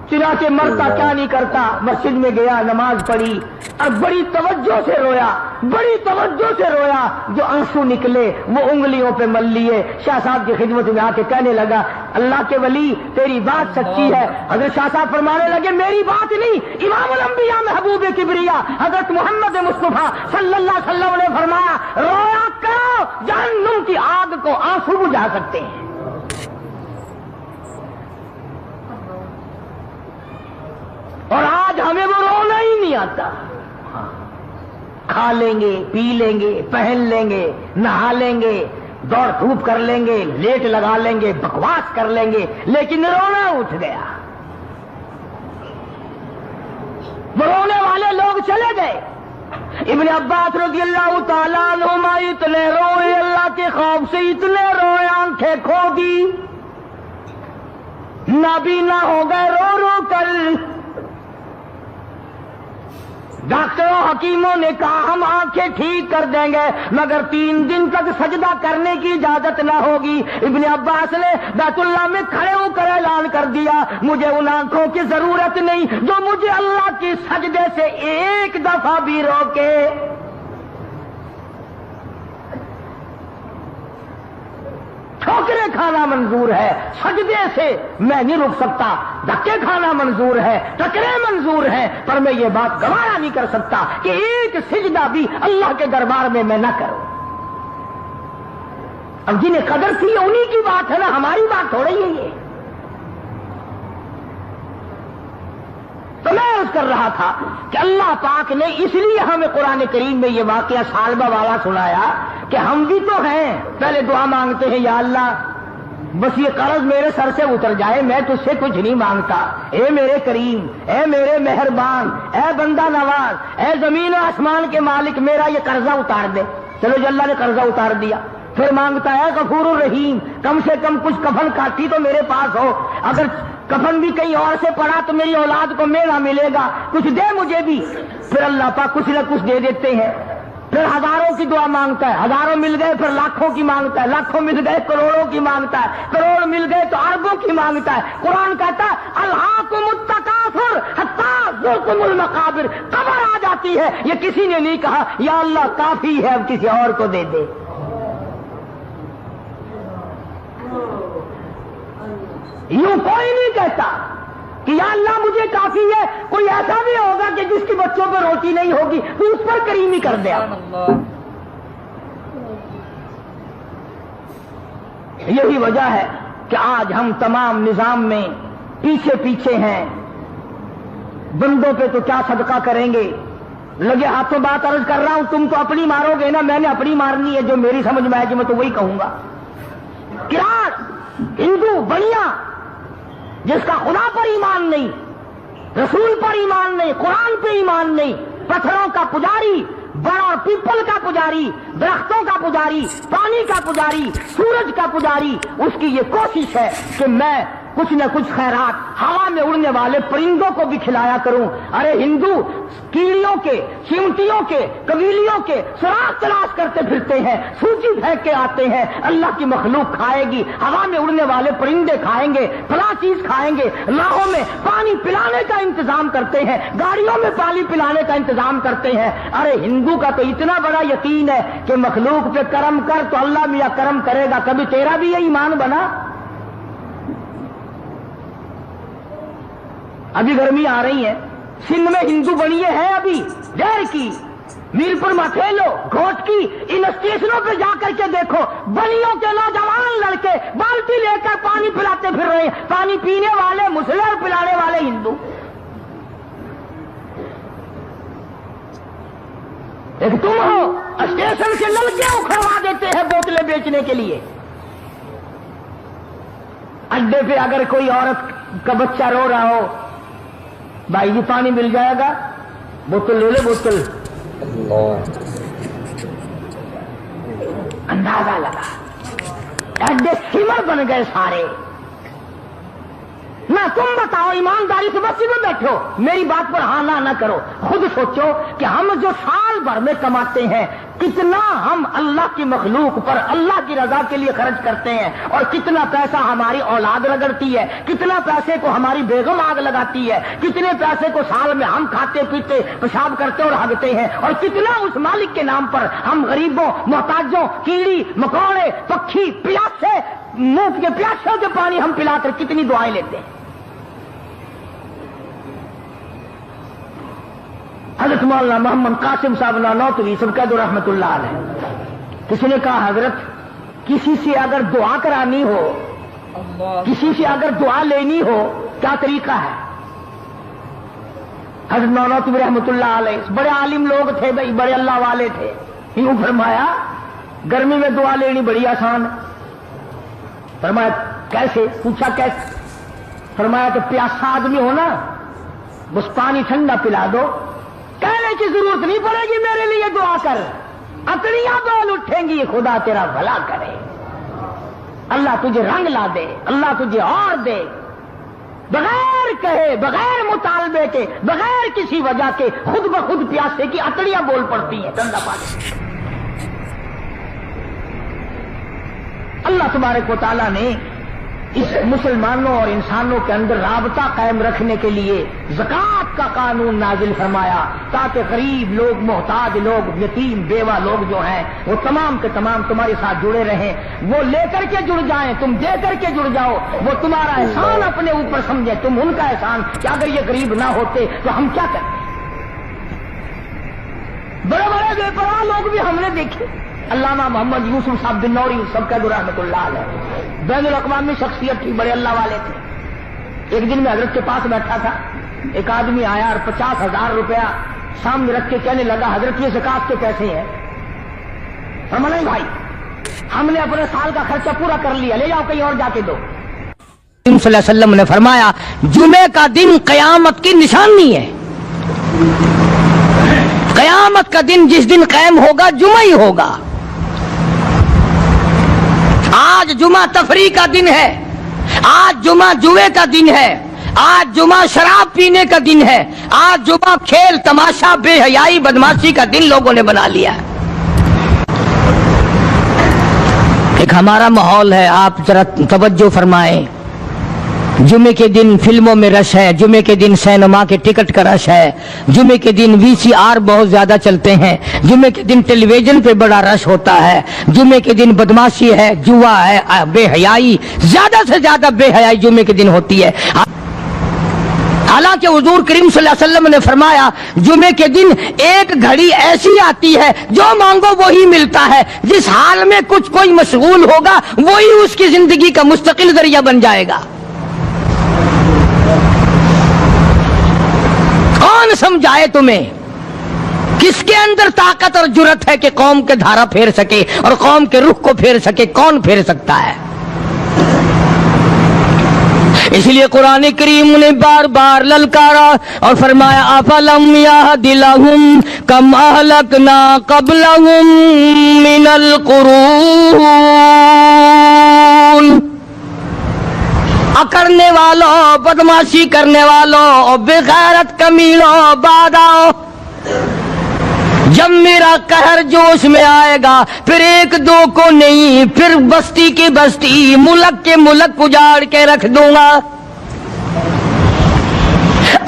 Speaker 3: چنانچہ مرتا کیا نہیں کرتا، مسجد میں گیا، نماز پڑھی اور بڑی توجہ سے رویا، بڑی توجہ سے رویا، جو آنسو نکلے وہ انگلیوں پہ مل لیے۔ شاہ صاحب کی خدمت میں آ کے کہنے لگا اللہ کے ولی تیری بات سچی ہے۔ حضرت شاہ صاحب فرمانے لگے میری بات نہیں، امام الانبیاء محبوب کبریا حضرت محمد مصطفیٰ صلی اللہ علیہ وسلم نے فرمایا رویا کرو، جہنم کی آگ کو آنسو بجھا سکتے ہیں۔ اور آج ہمیں وہ رونا ہی نہیں آتا، کھا لیں گے، پی لیں گے، پہن لیں گے، نہا لیں گے، دوڑ دھوپ کر لیں گے، لیٹ لگا لیں گے، بکواس کر لیں گے، لیکن رونا اٹھ گیا۔ وہ رونے والے لوگ چلے گئے۔ ابن عباس رضی اللہ تعالیٰ عنہما اتنے روئے، اللہ کے خوف سے اتنے روئے، آنکھیں کھو دی، نابینا ہو گئے رو رو کر۔ ڈاکٹروں حکیموں نے کہا ہم آنکھیں ٹھیک کر دیں گے مگر 3 دن تک سجدہ کرنے کی اجازت نہ ہوگی۔ ابن عباس نے بیت اللہ میں کھڑے ہو کر اعلان کر دیا مجھے ان آنکھوں کی ضرورت نہیں جو مجھے اللہ کی سجدے سے ایک دفعہ بھی روکے۔ ٹھوکریں کھانا منظور ہے، سجدے سے میں نہیں رک سکتا، دھکے کھانا منظور ہے، ٹکرے منظور ہیں، پر میں یہ بات گوارا نہیں کر سکتا کہ ایک سجدہ بھی اللہ کے دربار میں نہ کروں۔ اب جنہیں قدر تھی انہی کی بات ہے نا، ہماری بات ہو رہی ہے یہ۔ تو میں عرض کر رہا تھا کہ اللہ پاک نے اس لیے ہمیں قرآن کریم میں یہ واقعہ سالبہ والا سنایا کہ ہم بھی تو ہیں، پہلے دعا مانگتے ہیں یا اللہ بس یہ قرض میرے سر سے اتر جائے، میں تجھ سے کچھ نہیں مانگتا، اے میرے کریم، اے میرے مہربان، اے بندہ نواز، اے زمین و آسمان کے مالک میرا یہ قرضہ اتار دے۔ چلو جی اللہ نے قرضہ اتار دیا، پھر مانگتا ہے غفور الرحیم کم سے کم کچھ کفن کاٹی تو میرے پاس ہو، اگر کفن بھی کہیں اور سے پڑا تو میری اولاد کو میرا ملے گا، کچھ دے مجھے بھی۔ پھر اللہ پاک کچھ نہ کچھ دے دیتے ہیں۔ پھر ہزاروں کی دعا مانگتا ہے، ہزاروں مل گئے پھر لاکھوں کی مانگتا ہے، لاکھوں مل گئے کروڑوں کی مانگتا ہے، کروڑ مل گئے تو اربوں کی مانگتا ہے۔ قرآن کہتا ہے الہاکم التکاثر حتی زرتم المقابر، قبر آ جاتی ہے، یہ کسی نے نہیں کہا یا اللہ کافی ہے اب کسی اور کو دے دے۔ یوں کوئی نہیں کہتا کہ یا اللہ مجھے کافی ہے، کوئی ایسا بھی ہوگا کہ جس کی بچوں پہ روٹی نہیں ہوگی تو اس پر کریمی کر دے۔ یہی وجہ ہے کہ آج ہم تمام نظام میں پیچھے پیچھے ہیں، بندوں پہ تو کیا صدقہ کریں گے، لگے ہاتھوں بات عرض کر رہا ہوں، تم تو اپنی مارو گے نا، میں نے اپنی مارنی ہے، جو میری سمجھ میں آئے گی میں تو وہی کہوں گا۔ کراٹ ہندو بنیا جس کا خدا پر ایمان نہیں، رسول پر ایمان نہیں، قرآن پہ ایمان نہیں، پتھروں کا پجاری، بڑا پیپل کا پجاری، درختوں کا پجاری، پانی کا پجاری، سورج کا پجاری، اس کی یہ کوشش ہے کہ میں कुछ न कुछ खैरात हवा में उड़ने वाले परिंदों को भी खिलाया करूं। अरे हिंदू कीड़ियों के, चिमटियों के, कबीलियों के सुराग तलाश करते फिरते हैं, सूची फेंक के आते हैं, अल्लाह की मखलूक खाएगी, हवा में उड़ने वाले परिंदे खाएंगे, फला चीज खाएंगे, राहों में पानी पिलाने का इंतजाम करते हैं, गाड़ियों में पानी पिलाने का इंतजाम करते हैं। अरे हिंदू का तो इतना बड़ा यकीन है कि मखलूक पे करम कर तो अल्लाह मियां करम करेगा। कभी तेरा भी ये ईमान बना? अभी गर्मी आ रही है, सिंध में हिंदू बनिए हैं अभी देर की, मीरपुर मथेलो, घोटकी, इन स्टेशनों पे जाकर के देखो, बलियों के नौजवान लड़के बाल्टी लेकर पानी पिलाते फिर रहे हैं। पानी पीने वाले मुसले और पिलाने वाले हिंदू। एक तुम हो, स्टेशन के नलके उखड़वा देते हैं बोतलें बेचने के लिए। अड्डे पे अगर कोई औरत का बच्चा रो रहा हो, भाई जी पानी मिल जाएगा, बोतल ले ले बोतल। अंदाजा लगा, अड्डे सिमर बन गए सारे। ना तुम बताओ, ईमानदारी से मस्जिद में बैठो, मेरी बात पर हाँ ना करो। खुद सोचो कि हम जो साल भर में कमाते हैं, कितना हम अल्लाह की मखलूक पर अल्लाह की रजा के लिए खर्च करते हैं, और कितना पैसा हमारी औलाद रगड़ती है, कितना पैसे को हमारी बेगम आग लगाती है, कितने पैसे को साल में हम खाते पीते पेशाब करते और हगते हैं, और कितना उस मालिक के नाम पर हम गरीबों, मोहताजों, कीड़ी मकोड़े, पक्षी, प्यासे, मुंह के प्यासों के पानी हम पिलाकर कितनी दुआएं लेते हैं। हजरत मौलाना मोहम्मद कासिम साहब नानौतवी सबकैद रहमतुल्लाह अलैह, किसी ने कहा हजरत किसी से अगर दुआ करानी हो, किसी से अगर दुआ लेनी हो, क्या तरीका है? हजरत नानौतवी रहमतुल्लाह अलैह बड़े आलिम लोग थे भाई, बड़े अल्लाह वाले थे। यूं फरमाया गर्मी में दुआ लेनी बड़ी आसान है। फरमाया कैसे? पूछा कैसे? फरमाया कि प्यासा आदमी हो ना, बस पानी ठंडा पिला दो, कहने की जरूरत नहीं पड़ेगी मेरे लिए दुआ कर, अतड़ियां बोल उठेंगी, खुदा तेरा भला करे, अल्लाह तुझे रंग ला दे, अल्लाह तुझे और दे। बगैर कहे, बगैर मुतालबे के, बगैर किसी वजह के खुद ब खुद प्यासे की अतड़ियां बोल पड़ती हैं ठंडा पानी। अल्लाह तबारक व तआला ने इस मुसलमानों और इंसानों के अंदर राबता कायम रखने के लिए ज़कात का कानून नाजिल फरमाया, ताकि गरीब लोग, मोहताज लोग, यतीम बेवा लोग जो हैं, वो तमाम के तमाम तुम्हारे साथ जुड़े रहें। वो लेकर के जुड़ जाएं, तुम दे करके जुड़ जाओ, वो तुम्हारा एहसान अपने ऊपर समझे, तुम उनका एहसान कि अगर ये गरीब ना होते तो हम क्या करते। बड़े बड़े बेपरवाह लोग भी हमने देखे, अल्लामा मोहम्मद यूसुफ साहब बिन्नौरी सबकैद रहमतुल्लाह अलैह बैनुल अक़वामी शख्सियत थी, बड़े अल्लाह वाले थे। एक दिन मैं हजरत के पास बैठा था, एक आदमी आया और 50,000 रुपया सामने रख के कहने लगा हजरत ये ज़कात के पैसे हैं। हम नहीं भाई, हमने अपने साल का खर्चा पूरा कर लिया, ले जाओ कहीं और जाके दो। सल्लल्लाहु अलैहि वसल्लम ने फरमाया जुमे का दिन कयामत की निशानी है। कयामत का दिन जिस दिन कायम होगा जुमा ही होगा। आज जुमा तफरी का दिन है, आज जुमा जुए का दिन है, आज जुमा शराब पीने का दिन है, आज जुमा खेल तमाशा बेहयाई बदमाशी का दिन लोगों ने बना लिया है। एक हमारा माहौल है, आप जरा तवज्जो फरमाएं। जुमे के दिन फिल्मों में रश है, जुमे के दिन सिनेमा के टिकट का रश है, जुमे के दिन VCR बहुत ज्यादा चलते हैं, जुमे के दिन टेलीविजन पे बड़ा रश होता है, जुमे के दिन बदमाशी है, जुआ है, बेहयाई, ज्यादा से ज्यादा बेहयाई जुमे के दिन होती है। हालांकि हुजूर करीम सल्लल्लाहु अलैहि वसल्लम ने फरमाया जुमे के दिन एक घड़ी ऐसी आती है जो मांगो वही मिलता है, जिस हाल में कुछ कोई मशगूल होगा वही उसकी जिंदगी का मुस्तकिल जरिया बन जाएगा। कौन समझाए तुम्हें? किसके अंदर ताकत और जुर्रत है कि कौम के धारा फेर सके और कौम के रुख को फेर सके? कौन फेर सकता है? इसलिए कुरान करीम ने बार बार ललकारा और फरमाया अफलम यहदिलहुम कम अहलकना क़ब्लहुम मिनल कुरून करने वालों, बदमाशी करने वालों, बेगैरत कमीनों, बादाओं, जब मेरा कहर जोश में आएगा फिर एक दो को नहीं, फिर बस्ती की बस्ती, मुल्क के मुल्क उजाड़ के रख दूंगा।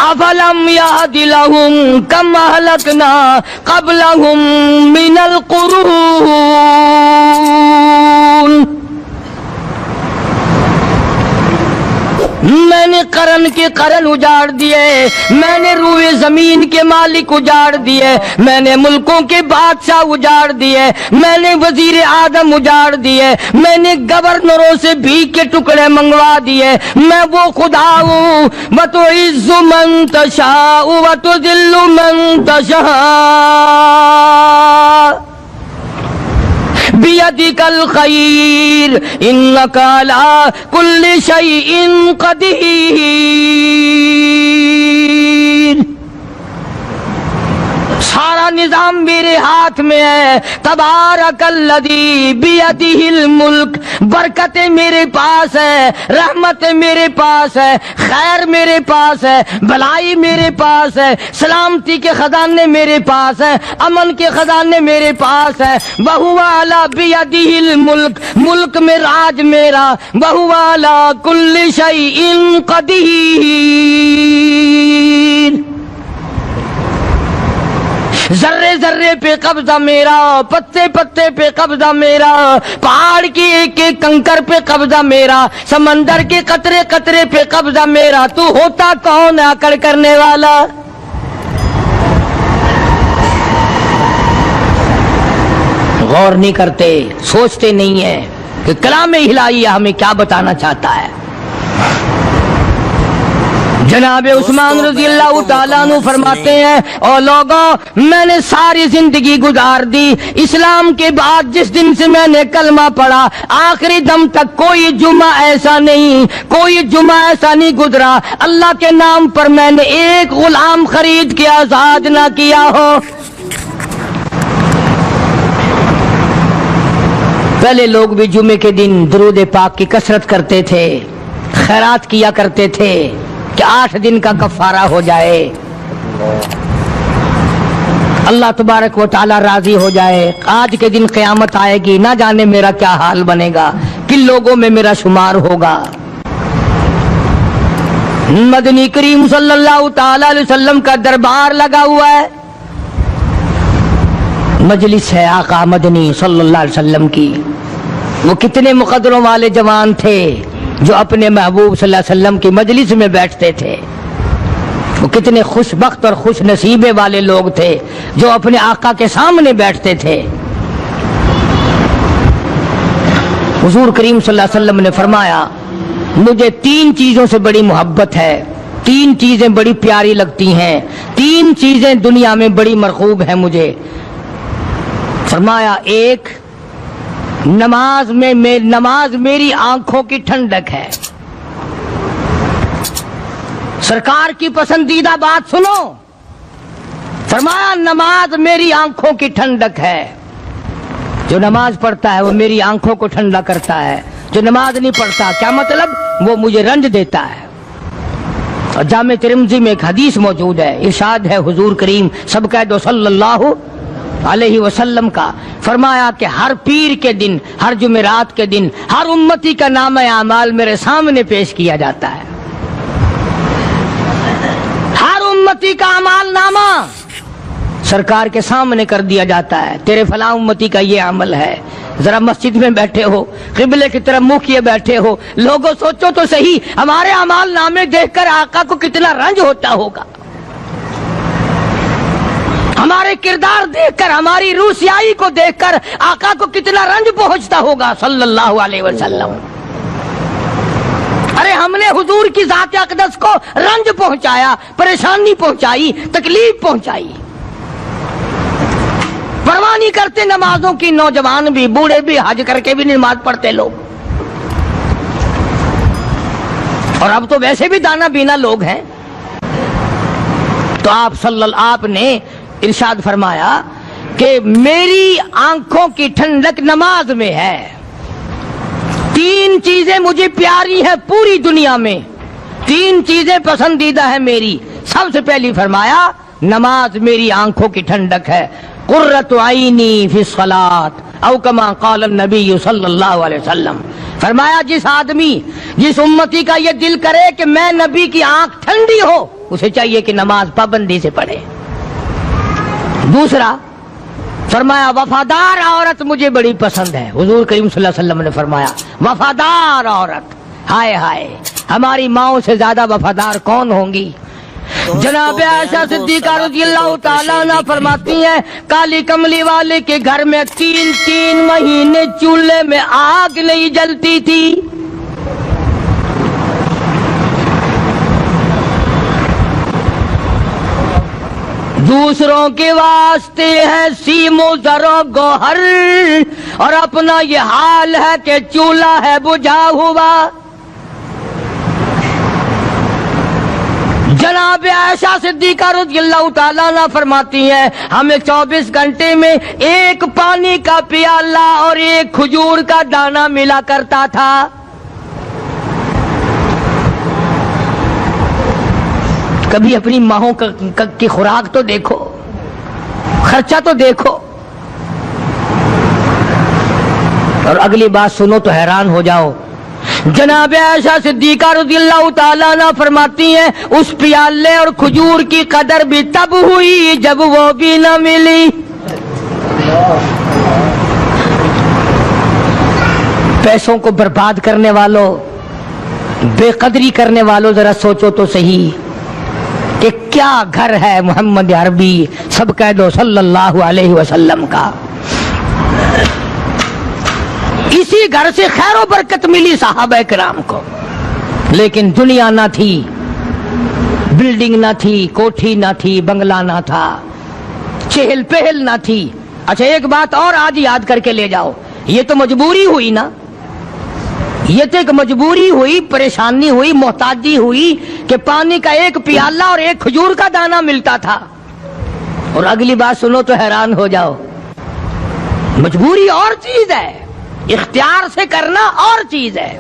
Speaker 3: अफलम याहदि लहुम कम अहलकना क़ब्लहुम मिनल क़ुरून, मैंने करन के करन उजाड़ दिए, मैंने रूए जमीन के मालिक उजाड़ दिए, मैंने मुल्कों के बादशाह उजाड़ दिए, मैंने वजीर आदम उजाड़ दिए, मैंने गवर्नरों से भीख के टुकड़े मंगवा दिए। मैं वो खुदा हूँ, व तो इज़्ज़ु मन तशा व तो दिल्लु मन तशा, बियदिकल खैर इन्नका अला कुल्लि शैइन क़दीर। सारा निजाम मेरे हाथ में है। तबारकल्लज़ी बियदिहिल मुल्क, बरकतें मेरे पास है, रहमतें मेरे पास है, खैर मेरे पास है, भलाई मेरे पास है, सलामती के खजाने मेरे पास है, अमन के खजाने मेरे पास है। वहुवा अला बियदिहिल मुल्क, मुल्क में राज मेरा। वहुवा अला कुल्लि शैइन क़दीर, जर्रे जर्रे पे कब्जा मेरा, पत्ते पत्ते पे कब्जा मेरा, पहाड़ की एक एक कंकर पे कब्जा मेरा, समंदर के कतरे कतरे पे कब्जा मेरा। तू होता कौन है अकड़ करने वाला? गौर नहीं करते, सोचते नहीं है कि कलाम इलाही हमें क्या बताना चाहता है। जनाब उस्मान रज़ी अल्लाह ताला अन्हु फरमाते हैं, और लोगों मैंने सारी जिंदगी गुजार दी इस्लाम के बाद, जिस दिन से मैंने कलमा पढ़ा आखिरी दम तक कोई जुमा ऐसा नहीं, कोई जुमा ऐसा नहीं गुजरा अल्लाह के नाम पर मैंने एक गुलाम खरीद के आजाद ना किया हो। पहले लोग भी जुमे के दिन दुरूद पाक की कसरत करते थे, खैरात किया करते थे कि 8 दिन का कफारा हो जाए, अल्लाह तबारक व तआला राजी हो जाए। आज के दिन क़यामत आएगी, ना जाने मेरा क्या हाल बनेगा, किन लोगों में मेरा शुमार होगा। मदनी करीम सल्लल्लाहु तआला अलैहि वसल्लम का दरबार लगा हुआ है, मजलिस है आका मदनी सल्लल्लाहु अलैहि वसल्लम की। वो कितने मुकद्दरों वाले जवान थे जो अपने महबूब सल्लल्लाहु अलैहि वसल्लम की मजलिस में बैठते थे। वो कितने खुशबख्त और खुश नसीबे वाले लोग थे जो अपने आका के सामने बैठते थे। हुजूर करीम सल्लल्लाहु अलैहि वसल्लम ने फरमाया, मुझे 3 चीजों से बड़ी मोहब्बत है, 3 चीजें बड़ी प्यारी लगती हैं, 3 चीजें दुनिया में बड़ी मरगूब है मुझे। फरमाया, एक नमाज मेरी आंखों की ठंडक है। सरकार की पसंदीदा बात सुनो, फरमाया नमाज मेरी आंखों की ठंडक है। जो नमाज पढ़ता है वो मेरी आंखों को ठंडा करता है, जो नमाज नहीं पढ़ता क्या मतलब, वो मुझे रंज देता है। और जामे तिरमिज़ी में एक हदीस मौजूद है, इरशाद है हुजूर करीम सब कह दो सल्लल्लाहु अलैहि वसल्लम का, फरमाया कि हर पीर के दिन, हर जुमेरात के दिन हर उम्मती का नाम आमाल मेरे सामने पेश किया जाता है। हर उम्मती का अमाल नामा सरकार के सामने कर दिया जाता है, तेरे फलां उम्मती का ये अमल है। जरा मस्जिद में बैठे हो, किबले की तरफ मुंह किए बैठे हो, लोगों सोचो तो सही हमारे अमाल नामे देखकर आका को कितना रंज होता होगा, हमारे किरदार देखकर, हमारी रूसियाई को देखकर आका को कितना रंज पहुंचता होगा सल्लल्लाहु अलैहि वसल्लम। अरे हमने हुजूर की जात अक़दस को रंज पहुंचाया, परेशानी पहुंचाई, तकलीफ पहुंचाई। परवाह नहीं करते नमाजों की, नौजवान भी, बूढ़े भी, हज करके भी नमाज पढ़ते लोग। और अब तो वैसे भी दाना बीना लोग हैं। तो आपने इरशाद फरमाया कि मेरी आंखों की ठंडक नमाज में है। तीन चीजें मुझे प्यारी है पूरी दुनिया में, तीन चीजें पसंदीदा है मेरी। सबसे पहली फरमाया नमाज मेरी आंखों की ठंडक है, कुर्रतु आईनी फी सलात औ कमा क़ाल नबी सल्लल्लाहु अलैहि वसल्लम। फरमाया जिस आदमी, जिस उम्मती का ये दिल करे कि मैं नबी की आंख ठंडी हो, उसे चाहिए कि नमाज पाबंदी से पढ़े। दूसरा फरमाया वफादार औरत मुझे बड़ी पसंद है। हुजूर करीम सल्लल्लाहु अलैहि वसल्लम ने फरमाया वफादार औरत, हाय हाय हमारी माओ से ज्यादा वफादार कौन होंगी। जनाब आयशा सिद्दीका रज़ियल्लाहु ताला अन्हा फरमाती हैं काली कमली वाले के घर में 3 महीने चूल्हे में आग नहीं जलती थी। दूसरों के वास्ते है सीमो जरो गोहर, और अपना ये हाल है कि चूल्हा है बुझा हुआ। जनाब आयशा सिद्दीका रज़ियल्लाहु ताला अन्हा फरमाती हैं हमें 24 घंटे में एक पानी का प्याला और एक खजूर का दाना मिला करता था। कभी अपनी माहों की खुराक तो देखो, खर्चा तो देखो। और अगली बात सुनो तो हैरान हो जाओ। जनाब आयशा सिद्दीका रज़ियल्लाहु ताला अन्हा फरमाती हैं उस प्याले और खजूर की कदर भी तब हुई जब वो भी न मिली। पैसों को बर्बाद करने वालों, बेकदरी करने वालों, जरा सोचो तो सही कि क्या घर है मोहम्मद अरबी, सब कह दो सल्लल्लाहु अलैहि वसल्लम का। इसी घर से खैर बरकत मिली सहाबा किराम को, लेकिन दुनिया ना थी, बिल्डिंग ना थी, कोठी ना थी, बंगला ना था, चहल पहल ना थी। अच्छा एक बात और आज याद करके ले जाओ, ये तो मजबूरी हुई ना, ये तो एक मजबूरी हुई, परेशानी हुई, मोहताजी हुई कि पानी का एक प्याला और एक खजूर का दाना मिलता था। और अगली बात सुनो तो हैरान हो जाओ, मजबूरी और चीज है, इख्तियार से करना और चीज है।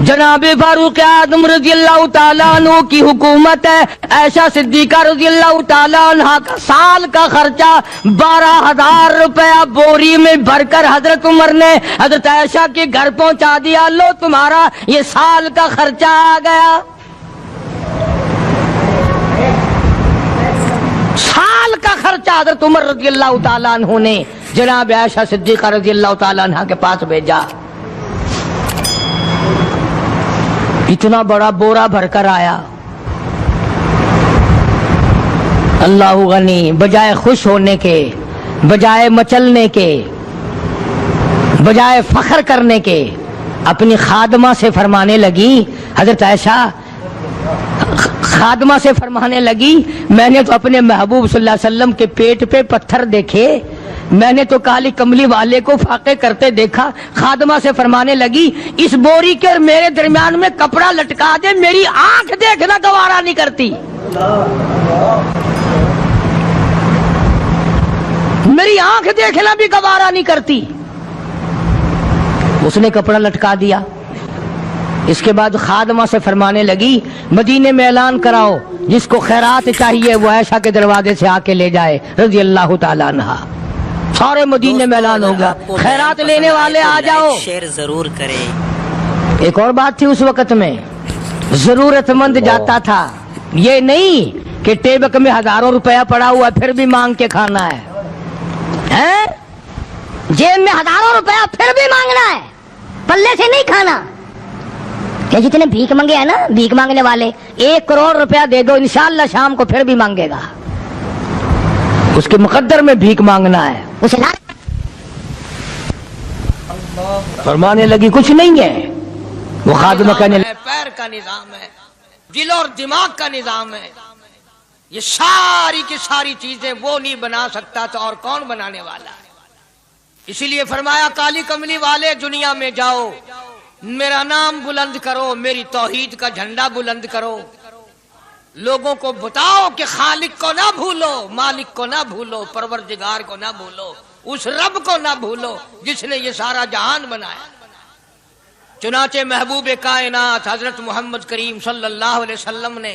Speaker 3: जनाब फारूक आज़म रज़ियल्लाहु ताला अन्हु की हुकूमत है। आयशा सिद्दीका रज़ियल्लाहु ताला अन्हा का साल का खर्चा 12,000 रुपया बोरी में भरकर हजरत उमर ने हजरत आयशा के घर पहुंचा दिया। लो तुम्हारा ये साल का खर्चा आ गया। साल का खर्चा हजरत उमर रज़ियल्लाहु ताला अन्हु ने जनाब आयशा सिद्दीका रज़ियल्लाहु ताला अन्हा के पास भेजा। इतना बड़ा बोरा भरकर आया। अल्लाह गनी, बजाय खुश होने के, बजाय मचलने के, बजाय फख्र करने के, अपनी खादमा से फरमाने लगी, हजरत आयशा खादमा से फरमाने लगी मैंने तो अपने महबूब सल्लल्लाहु अलैहि वसल्लम के पेट पे पत्थर देखे, मैंने तो काली कमली वाले को फाके करते देखा। खादमा से फरमाने लगी इस बोरी के और मेरे दरमियान में कपड़ा लटका दे, मेरी आंख देखना गवारा नहीं करती, मेरी आंख देखना भी गवारा नहीं करती। उसने कपड़ा लटका दिया। इसके बाद खादमा से फरमाने लगी मदीने में ऐलान कराओ जिसको खैरात चाहिए वो आयशा के दरवाजे से आके ले जाए रज़ियल्लाहु ताला अन्हा। सारे मदीने में ऐलान होगा खैरात लेने वाले आ जाओ।
Speaker 4: शेयर जरूर करें।
Speaker 3: एक और बात थी उस वक्त में, जरूरतमंद जाता था, ये नहीं कि टेबक में हजारों रुपया पड़ा हुआ फिर भी मांग के खाना है, हैं? जेब में हजारों रुपया फिर भी मांगना है, पल्ले से नहीं खाना। क्या जितने भीख मांगे है ना, भीख मांगने वाले 1 करोड़ रुपया दे दो इंशाअल्लाह शाम को फिर भी मांगेगा, उसके मुकद्दर में भीख मांगना है। उसे फरमाने लगी कुछ नहीं है, वो खादिमा कहने लगी पैर का निजाम है, दिल और दिमाग का निजाम है, ये सारी की सारी चीजें वो नहीं बना सकता तो और कौन बनाने वाला है। इसीलिए फरमाया काली कमली वाले दुनिया में जाओ, मेरा नाम बुलंद करो, मेरी तौहीद का झंडा बुलंद करो, लोगों को बताओ कि खालिक को ना भूलो, मालिक को ना भूलो, परवरदिगार को ना भूलो, उस रब को ना भूलो जिसने ये सारा जहान बनाया। चुनाचे महबूब कायनात हजरत मोहम्मद करीम सल्लल्लाहु अलैहि वसल्लम ने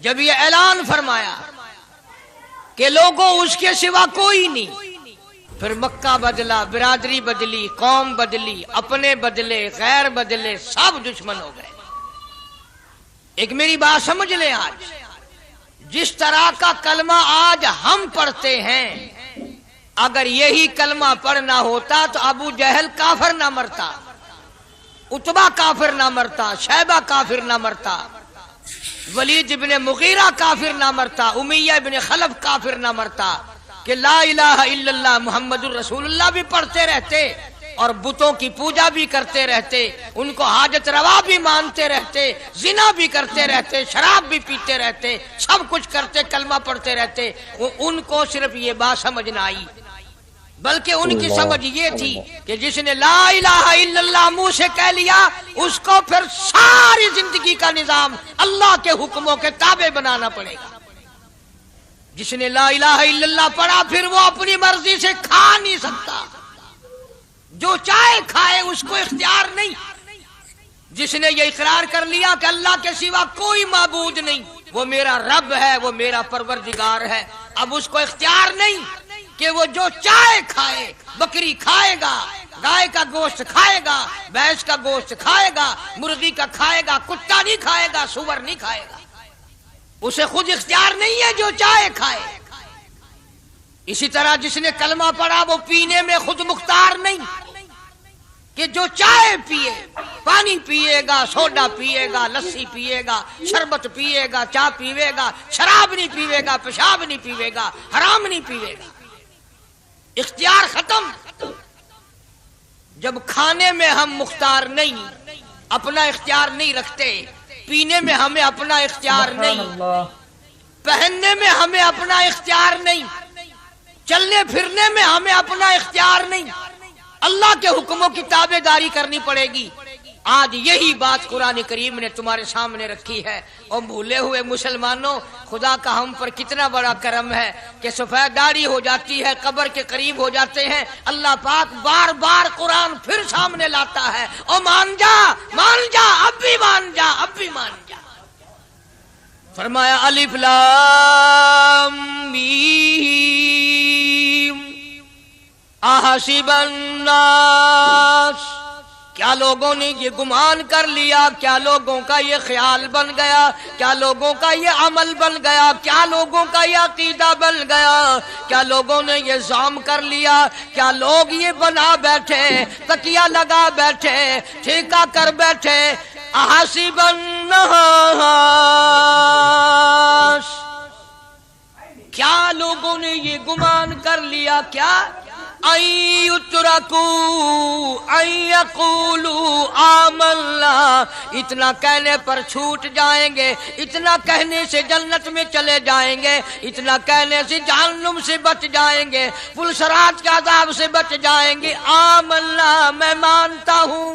Speaker 3: जब ये ऐलान फरमाया कि लोगों उसके सिवा कोई नहीं, फिर मक्का बदला, बिरादरी बदली, कौम बदली, अपने बदले, गैर बदले, सब दुश्मन हो गए। एक मेरी बात समझ लें, आज जिस तरह का कलमा आज हम पढ़ते हैं, अगर यही कलमा पढ़ना होता तो अबू जहल काफिर ना मरता, उतबा काफिर ना मरता, शैबा काफिर ना मरता, वलीद इब्ने मुगीरा काफिर ना मरता, उमैया इब्ने खलफ काफिर ना मरता, कि ला इलाहा इल्लल्लाह मुहम्मदुर रसूलुल्लाह भी पढ़ते रहते और बुतों की पूजा भी करते रहते, उनको हाजत रवा भी मानते रहते, जिना भी करते रहते, शराब भी पीते रहते, सब कुछ करते, कलमा पढ़ते रहते। उनको सिर्फ ये बात समझ ना आई, बल्कि उनकी समझ ये थी कि जिसने ला इलाहा इल्लल्लाह मुंह से कह लिया, उसको फिर सारी जिंदगी का निजाम अल्लाह के हुक्मों के ताबे बनाना पड़ेगा। जिसने ला इलाहा इल्लल्लाह पढ़ा, फिर वो अपनी मर्जी से खा नहीं सकता, जो चाहे खाए, उसको इख्तियार नहीं। जिसने ये इकरार कर लिया कि अल्लाह के सिवा कोई माबूद नहीं, वो मेरा रब है, वो मेरा परवरदिगार है, अब उसको इख्तियार नहीं कि वो जो चाहे खाए। बकरी खाएगा, गाय का गोश्त खाएगा, भैंस का गोश्त खाएगा, मुर्गी का खाएगा, कुत्ता नहीं खाएगा, सुअर नहीं खाएगा, उसे खुद इख्तियार नहीं है, जो चाहे खाए। इसी तरह जिसने कलमा पढ़ा, वो पीने में खुद मुख्तार नहीं कि जो चाहे पिए, पानी पिएगा, सोडा पिएगा, लस्सी पिएगा, शरबत पिएगा, चाय पीवेगा, शराब नहीं पीवेगा, पेशाब नहीं पीवेगा, हराम नहीं पीवेगा। इख्तियार खत्म। जब खाने में हम मुख्तार नहीं, अपना इख्तियार नहीं रखते, पीने में हमें अपना इख्तियार नहीं, पहनने में हमें अपना इख्तियार नहीं, चलने फिरने में हमें अपना इख्तियार नहीं, अल्लाह के हुक्मों की ताबेदारी करनी पड़ेगी। आज यही बात कुरान करीम ने तुम्हारे सामने रखी है। और भूले हुए मुसलमानों, खुदा का हम पर कितना बड़ा करम है कि सफेद दाढ़ी हो जाती है, कब्र के करीब हो जाते हैं, अल्लाह पाक बार बार कुरान फिर सामने लाता है, और मान जा, अब भी मान जा, अब भी मान जा। फरमाया अलिफ लाम मीम अहसिबन नास, क्या लोगों ने ये गुमान कर लिया, क्या लोगों का ये ख्याल बन गया, क्या लोगों का ये अमल बन गया, क्या लोगों का ये अकीदा बन गया, क्या लोगों ने ये ज़ाम कर लिया, क्या लोग ये बना बैठे, तकिया लगा बैठे, ठेका कर बैठे, अहसिबन नास, क्या लोगों ने ये गुमान कर लिया, क्या आमन्ना, इतना कहने पर छूट जाएंगे, इतना कहने से जन्नत में चले जाएंगे, इतना कहने से जहन्नुम से बच जाएंगे, पुलसरात के अज़ाब से बच जाएंगे। आमन्ना, मैं मानता हूं।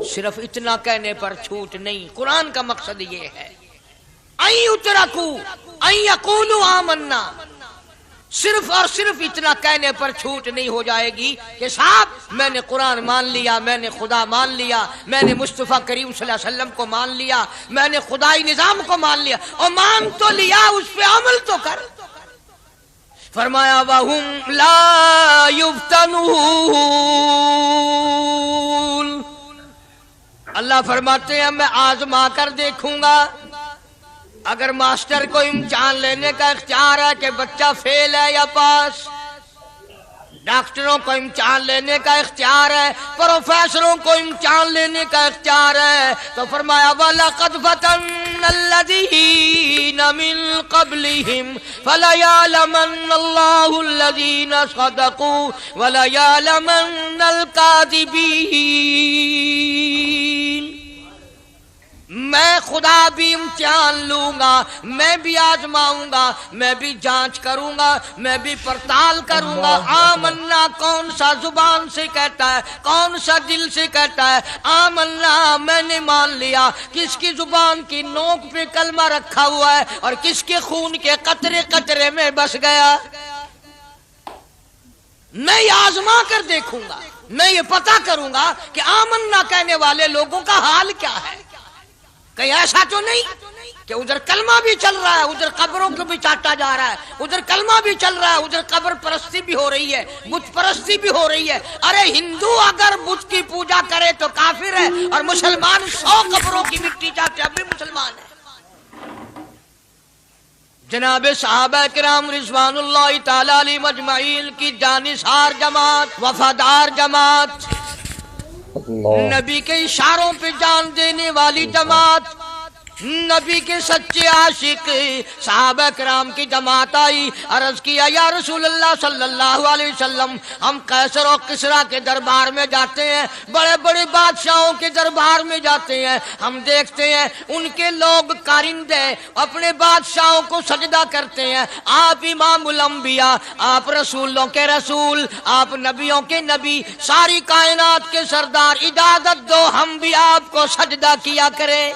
Speaker 3: सिर्फ इतना कहने पर छूट नहीं, कुरान का मकसद ये है, यक़ूलू आमन्ना, सिर्फ और सिर्फ इतना कहने पर छूट नहीं हो जाएगी कि साहब मैंने कुरान मान लिया, मैंने खुदा मान लिया, मैंने मुस्तफा करीम सल्लल्लाहु अलैहि वसल्लम को मान लिया, मैंने खुदाई निजाम को मान लिया, और मान तो लिया, उस पे अमल तो कर। फरमाया वहुम ला युफ्तनून, अल्लाह फरमाते हैं मैं आजमा कर देखूंगा। अगर मास्टर को इम्तिहान लेने का इख्तियार है कि बच्चा फेल है या पास, डॉक्टरों को इम्तिहान लेने का इख्तियार है, प्रोफेसरों को इम्तिहान लेने का इख्तियार है, तो फरमाया वलक़द फ़तन्नल्लज़ीना मिन क़ब्लिहिम फ़लयअलमन्नल्लाहु अल्लज़ीना सदक़ू वलयअलमन्नल काज़िबीन। मैं खुदा भी इम्तिहान लूंगा, मैं भी आजमाऊंगा, मैं भी जांच करूंगा, मैं भी पड़ताल करूंगा। आमन्ना कौन सा जुबान से कहता है, कौन सा दिल से कहता है। आमन्ना मैंने मान लिया, किसकी जुबान की नोक पे कलमा रखा हुआ है और किसके खून के कतरे कतरे में बस गया, मैं आजमा कर देखूंगा। میں یہ پتا کروں گا کہ آمنا کہنے والے لوگوں کا حال کیا ہے. کہیں ایسا تو نہیں کہ ادھر کلمہ بھی چل رہا ہے، ادھر قبروں کو بھی چاٹا جا رہا ہے، ادھر کلمہ بھی چل رہا ہے، ادھر قبر پرستی بھی ہو رہی ہے، بت پرستی بھی ہو رہی ہے. ارے ہندو اگر بت کی پوجا کرے تو کافر ہے، اور مسلمان 100 قبروں کی مٹی چاٹے اب بھی مسلمان ہے. جناب صحابہ کرام رضوان اللہ تعالی علیہم اجمعین کی جانثار جماعت، وفادار جماعت، نبی کے اشاروں پہ جان دینے والی جماعت، نبی کے سچے عاشق صحابہ کرام کی جماعت آئی. عرض کیا یا رسول اللہ صلی اللہ علیہ وسلم، ہم قیصر و کسریٰ کے دربار میں جاتے ہیں، بڑے بڑے بادشاہوں کے دربار میں جاتے ہیں، ہم دیکھتے ہیں ان کے لوگ کارندے اپنے بادشاہوں کو سجدہ کرتے ہیں. آپ امام الانبیاء، آپ رسولوں کے رسول، آپ نبیوں کے نبی، ساری کائنات کے سردار، اجازت دو ہم بھی آپ کو سجدہ کیا کریں.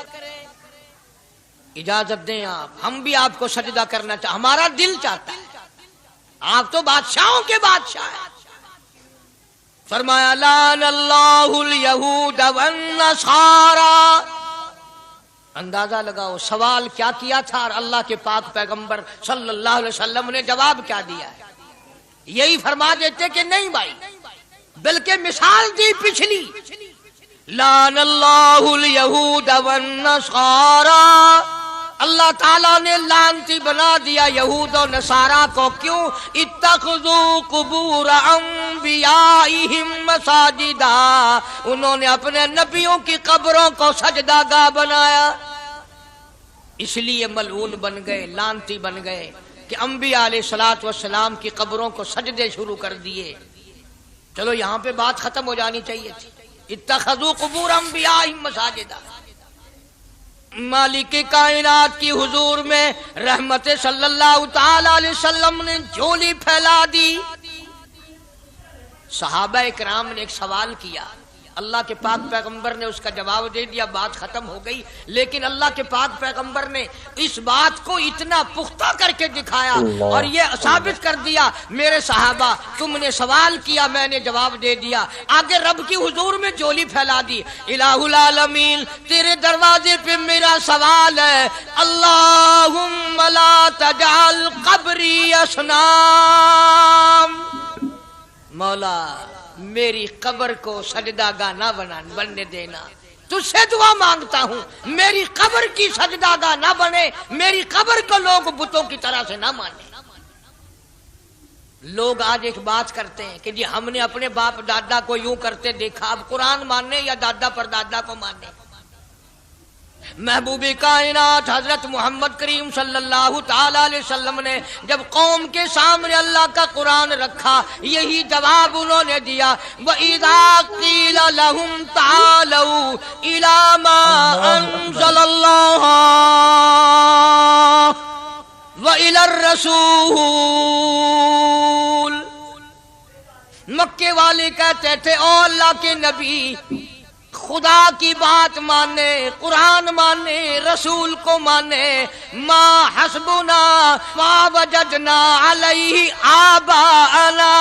Speaker 3: اجازت دیں آپ، ہم بھی آپ کو سجدہ کرنا چاہتے، ہمارا دل چاہتا ہے، آپ تو بادشاہوں کے بادشاہ ہیں. فرمایا لعن اللہ الیہود والنصارى. اندازہ لگاؤ سوال کیا کیا تھا اور اللہ کے پاک پیغمبر صلی اللہ علیہ وسلم نے جواب کیا دیا ہے. یہی فرما دیتے کہ نہیں بھائی، بلکہ مثال دی پچھلی، لعن اللہ الیہود والنصارى. اللہ تعالیٰ نے لعنتی بنا دیا یہود و نصارہ کو. کیوں؟ اتخذوا قبور انبیائہم مساجدا، انہوں نے اپنے نبیوں کی قبروں کو سجدہ گاہ بنایا، اس لیے ملعون بن گئے، لعنتی بن گئے کہ انبیاء علیہ الصلوۃ والسلام کی قبروں کو سجدے شروع کر دیے. چلو یہاں پہ بات ختم ہو جانی چاہیے تھی. اتخذوا قبور انبیائہم مساجدا. مالک کائنات کی حضور میں رحمت صلی اللہ تعالی علیہ وسلم نے جھولی پھیلا دی. صحابہ اکرام نے ایک سوال کیا، اللہ کے پاک پیغمبر نے اس کا جواب دے دیا، بات ختم ہو گئی. لیکن اللہ کے پاک پیغمبر نے اس بات کو اتنا پختہ کر کے دکھایا اور یہ ثابت کر دیا، میرے صحابہ تم نے سوال کیا، میں نے جواب دے دیا. آگے رب کی حضور میں جھولی پھیلا دی. الہ العالمین تیرے دروازے پہ میرا سوال ہے، اللہم لا تجعل قبری اصنام. مولا میری قبر کو سجدہ گاہ نہ بننے دینا. تجھ سے دعا مانگتا ہوں میری قبر کی سجدہ گاہ نہ بنے، میری قبر کو لوگ بتوں کی طرح سے نہ مانے. لوگ آج ایک بات کرتے ہیں کہ جی ہم نے اپنے باپ دادا کو یوں کرتے دیکھا، اب قرآن ماننے یا دادا پر دادا کو ماننے. محبوب کائنات حضرت محمد کریم صلی اللہ تعالی علیہ وسلم نے جب قوم کے سامنے اللہ کا قرآن رکھا، یہی جواب انہوں نے دیا، وَإِذَا قِيلَ لَهُمْ تَعَالَوْا إِلَى مَا أَنزَلَ اللَّهُ وَإِلَى الرَّسُولِ. مکے والے کہتے تھے او اللہ کے نبی، خدا کی بات مانے، قرآن مانے، رسول کو مانے، ما حسبنا ما وجدنا علیہ آباءنا،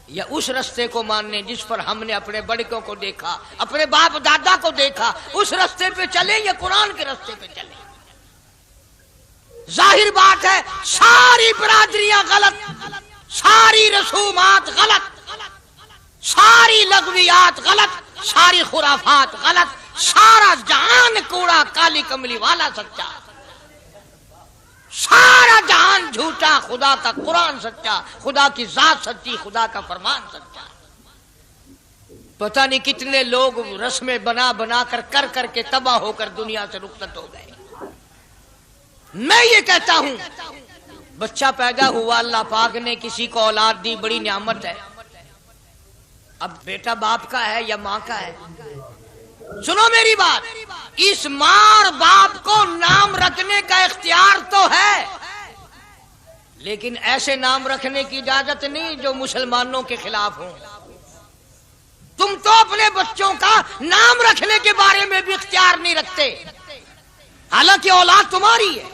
Speaker 3: یا اس رستے کو ماننے جس پر ہم نے اپنے بڑکوں کو دیکھا، اپنے باپ دادا کو دیکھا، اس رستے پہ چلیں یا قرآن کے رستے پہ چلیں. ظاہر بات ہے ساری برادریاں غلط، ساری رسومات غلط، ساری لغویات غلط، ساری خرافات غلط، سارا جہان کوڑا، کالی کملی والا سچا، سارا جہان جھوٹا، خدا کا قرآن سچا، خدا کی ذات سچی، خدا کا فرمان سچا. پتہ نہیں کتنے لوگ رسمیں بنا بنا کر کے تباہ ہو کر دنیا سے رخصت ہو گئے. میں یہ کہتا ہوں بچہ پیدا ہوا، اللہ پاک نے کسی کو اولاد دی، بڑی نعمت ہے. اب بیٹا باپ کا ہے یا ماں کا ہے؟ سنو میری بات، اس ماں اور باپ کو نام رکھنے کا اختیار تو ہے، لیکن ایسے نام رکھنے کی اجازت نہیں جو مسلمانوں کے خلاف ہوں. تم تو اپنے بچوں کا نام رکھنے کے بارے میں بھی اختیار نہیں رکھتے، حالانکہ اولاد تمہاری ہے.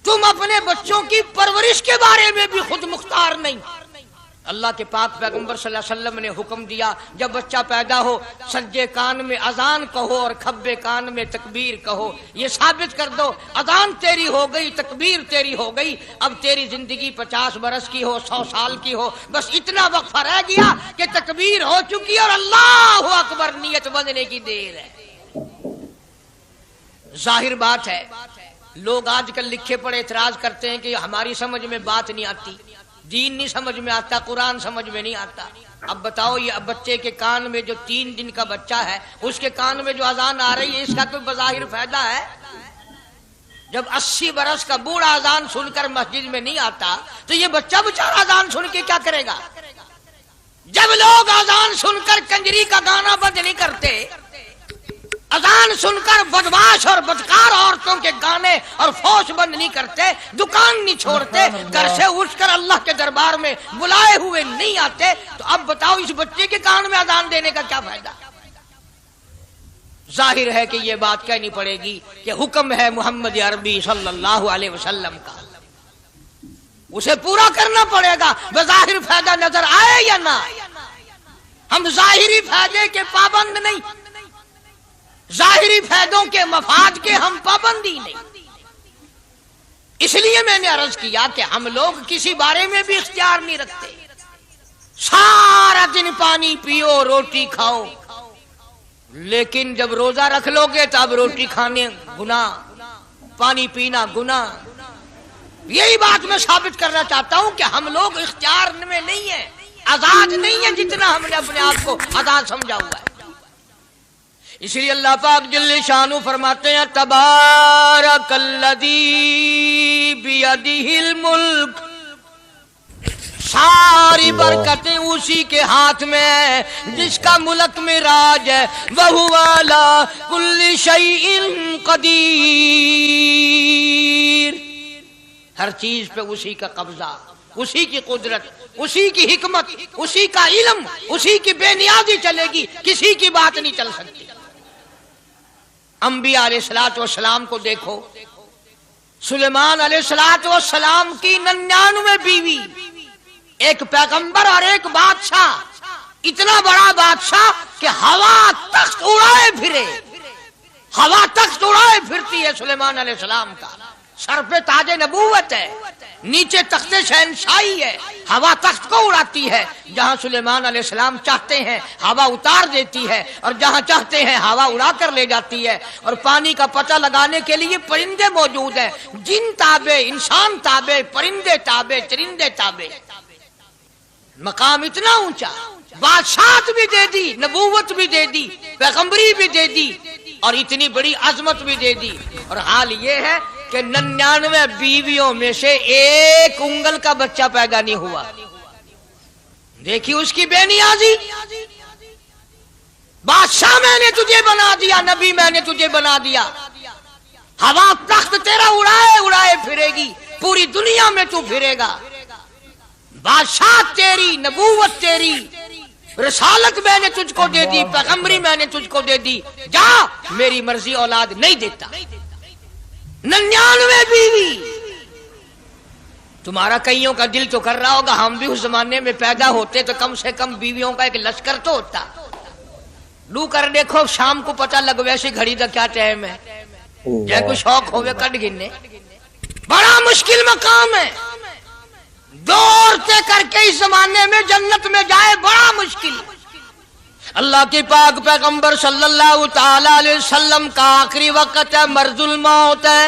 Speaker 3: تم اپنے بچوں کی پرورش کے بارے میں بھی خود مختار نہیں. اللہ کے پاک پیغمبر صلی اللہ علیہ وسلم نے حکم دیا جب بچہ پیدا ہو سجے کان میں اذان کہو اور کھبے کان میں تکبیر کہو. یہ ثابت کر دو اذان تیری ہو گئی, تکبیر تیری ہو گئی, اب تیری زندگی 50 برس کی ہو 100 سال کی ہو, بس اتنا وقفہ رہ گیا کہ تکبیر ہو چکی اور اللہ اکبر نیت بندنے کی دیر ہے. ظاہر بات ہے لوگ آج کل لکھے پڑے اعتراض کرتے ہیں کہ ہماری سمجھ میں بات نہیں آتی, دین نہیں سمجھ میں آتا, قرآن سمجھ میں نہیں آتا. اب بتاؤ یہ بچے کے کان میں جو 3 دن کا بچہ ہے اس کے کان میں جو اذان آ رہی ہے اس کا کوئی بظاہر فائدہ ہے؟ جب 80 برس کا بوڑھا اذان سن کر مسجد میں نہیں آتا تو یہ بچہ بیچارہ اذان سن کے کیا کرے گا؟ جب لوگ اذان سن کر کنجری کا گانا بند نہیں کرتے, اذان سن کر بدماش اور بدکار عورتوں کے گانے اور فوش بند نہیں کرتے, دکان نہیں چھوڑتے, گھر سے اٹھ کر اللہ کے دربار میں بلائے ہوئے نہیں آتے, تو اب بتاؤ اس بچے کے کان میں اذان دینے کا کیا فائدہ؟ ظاہر ہے کہ یہ بات کہنی پڑے گی کہ حکم ہے محمد عربی صلی اللہ علیہ وسلم کا, اسے پورا کرنا پڑے گا بظاہر فائدہ نظر آئے یا نہ. ہم ظاہری فائدے کے پابند نہیں, ظاہری فائدوں کے مفاد کے ہم پابندی نہیں. اس لیے میں نے عرض کیا کہ ہم لوگ کسی بارے میں بھی اختیار نہیں رکھتے. سارا دن پانی پیو روٹی کھاؤ, لیکن جب روزہ رکھ لو گے تو اب روٹی کھانے گناہ, پانی پینا گناہ. یہی بات میں ثابت کرنا چاہتا ہوں کہ ہم لوگ اختیار میں نہیں ہیں, آزاد نہیں ہیں جتنا ہم نے اپنے آپ کو آزاد سمجھا ہوا ہے. اس لیے اللہ پاک جل شانہ فرماتے ہیں تبارک الذی بیدہ الملک, ساری برکتیں اسی کے ہاتھ میں ہیں جس کا ملک میں راج ہے. وَهُوَ عَلَىٰ كُلِّ شَيْءٍ قدیر, ہر چیز پہ اسی کا قبضہ, اسی کی قدرت, اسی کی حکمت, اسی کا علم, اسی کی بے نیازی چلے گی, کسی کی بات نہیں چل سکتی. انبیاء علیہ الصلوۃ والسلام کو دیکھو, سلیمان علیہ الصلوۃ والسلام کی 99 بیوی, ایک پیغمبر اور ایک بادشاہ, اتنا بڑا بادشاہ کہ ہوا تخت اڑائے پھرے, ہوا تخت اڑائے پھرتی ہے سلیمان علیہ السلام کا. سر پہ تاج نبوت ہے, نیچے تخت شہنشاہی ہے, ہوا تخت کو اڑاتی ہے. جہاں سلیمان علیہ السلام چاہتے ہیں ہوا اتار دیتی ہے, اور جہاں چاہتے ہیں ہوا اڑا کر لے جاتی ہے. اور پانی کا پتہ لگانے کے لیے پرندے موجود ہیں, جن تابع, انسان تابع, پرندے تابع, چرندے تابع. مقام اتنا اونچا, بادشاہت بھی دے دی, نبوت بھی دے دی, پیغمبری بھی دے دی, اور اتنی بڑی عظمت بھی دے دی. اور حال یہ ہے کہ 99 بیویوں میں سے ایک انگل کا بچہ پیدا نہیں ہوا. دیکھی اس کی بے نیازی. بادشاہ میں نے تجھے بنا دیا, نبی میں نے تجھے بنا دیا, ہوا تخت تیرا اڑائے اڑائے پھرے گی, پوری دنیا میں تو پھرے گا. بادشاہ تیری, نبوت تیری, رسالت میں نے تجھ کو دے دی, پیغمبری میں نے تجھ کو دے دی, جا میری مرضی اولاد نہیں دیتا. 99 بیوی. تمہارا کئیوں کا دل تو کر رہا ہوگا ہم بھی اس زمانے میں پیدا ہوتے تو کم سے کم بیویوں کا ایک لشکر تو ہوتا. لو کر دیکھو شام کو پتہ لگ ویسے گھڑی کا کیا ٹائم ہے, جائے کوئی شوق ہوئے کٹ گننے. بڑا مشکل مقام ہے, دو عورتیں کر کے اس زمانے میں جنت میں جائے بڑا مشکل. اللہ کے پاک پیغمبر صلی اللہ تعالی علیہ وسلم کا آخری وقت ہے, مرض الموت ہے,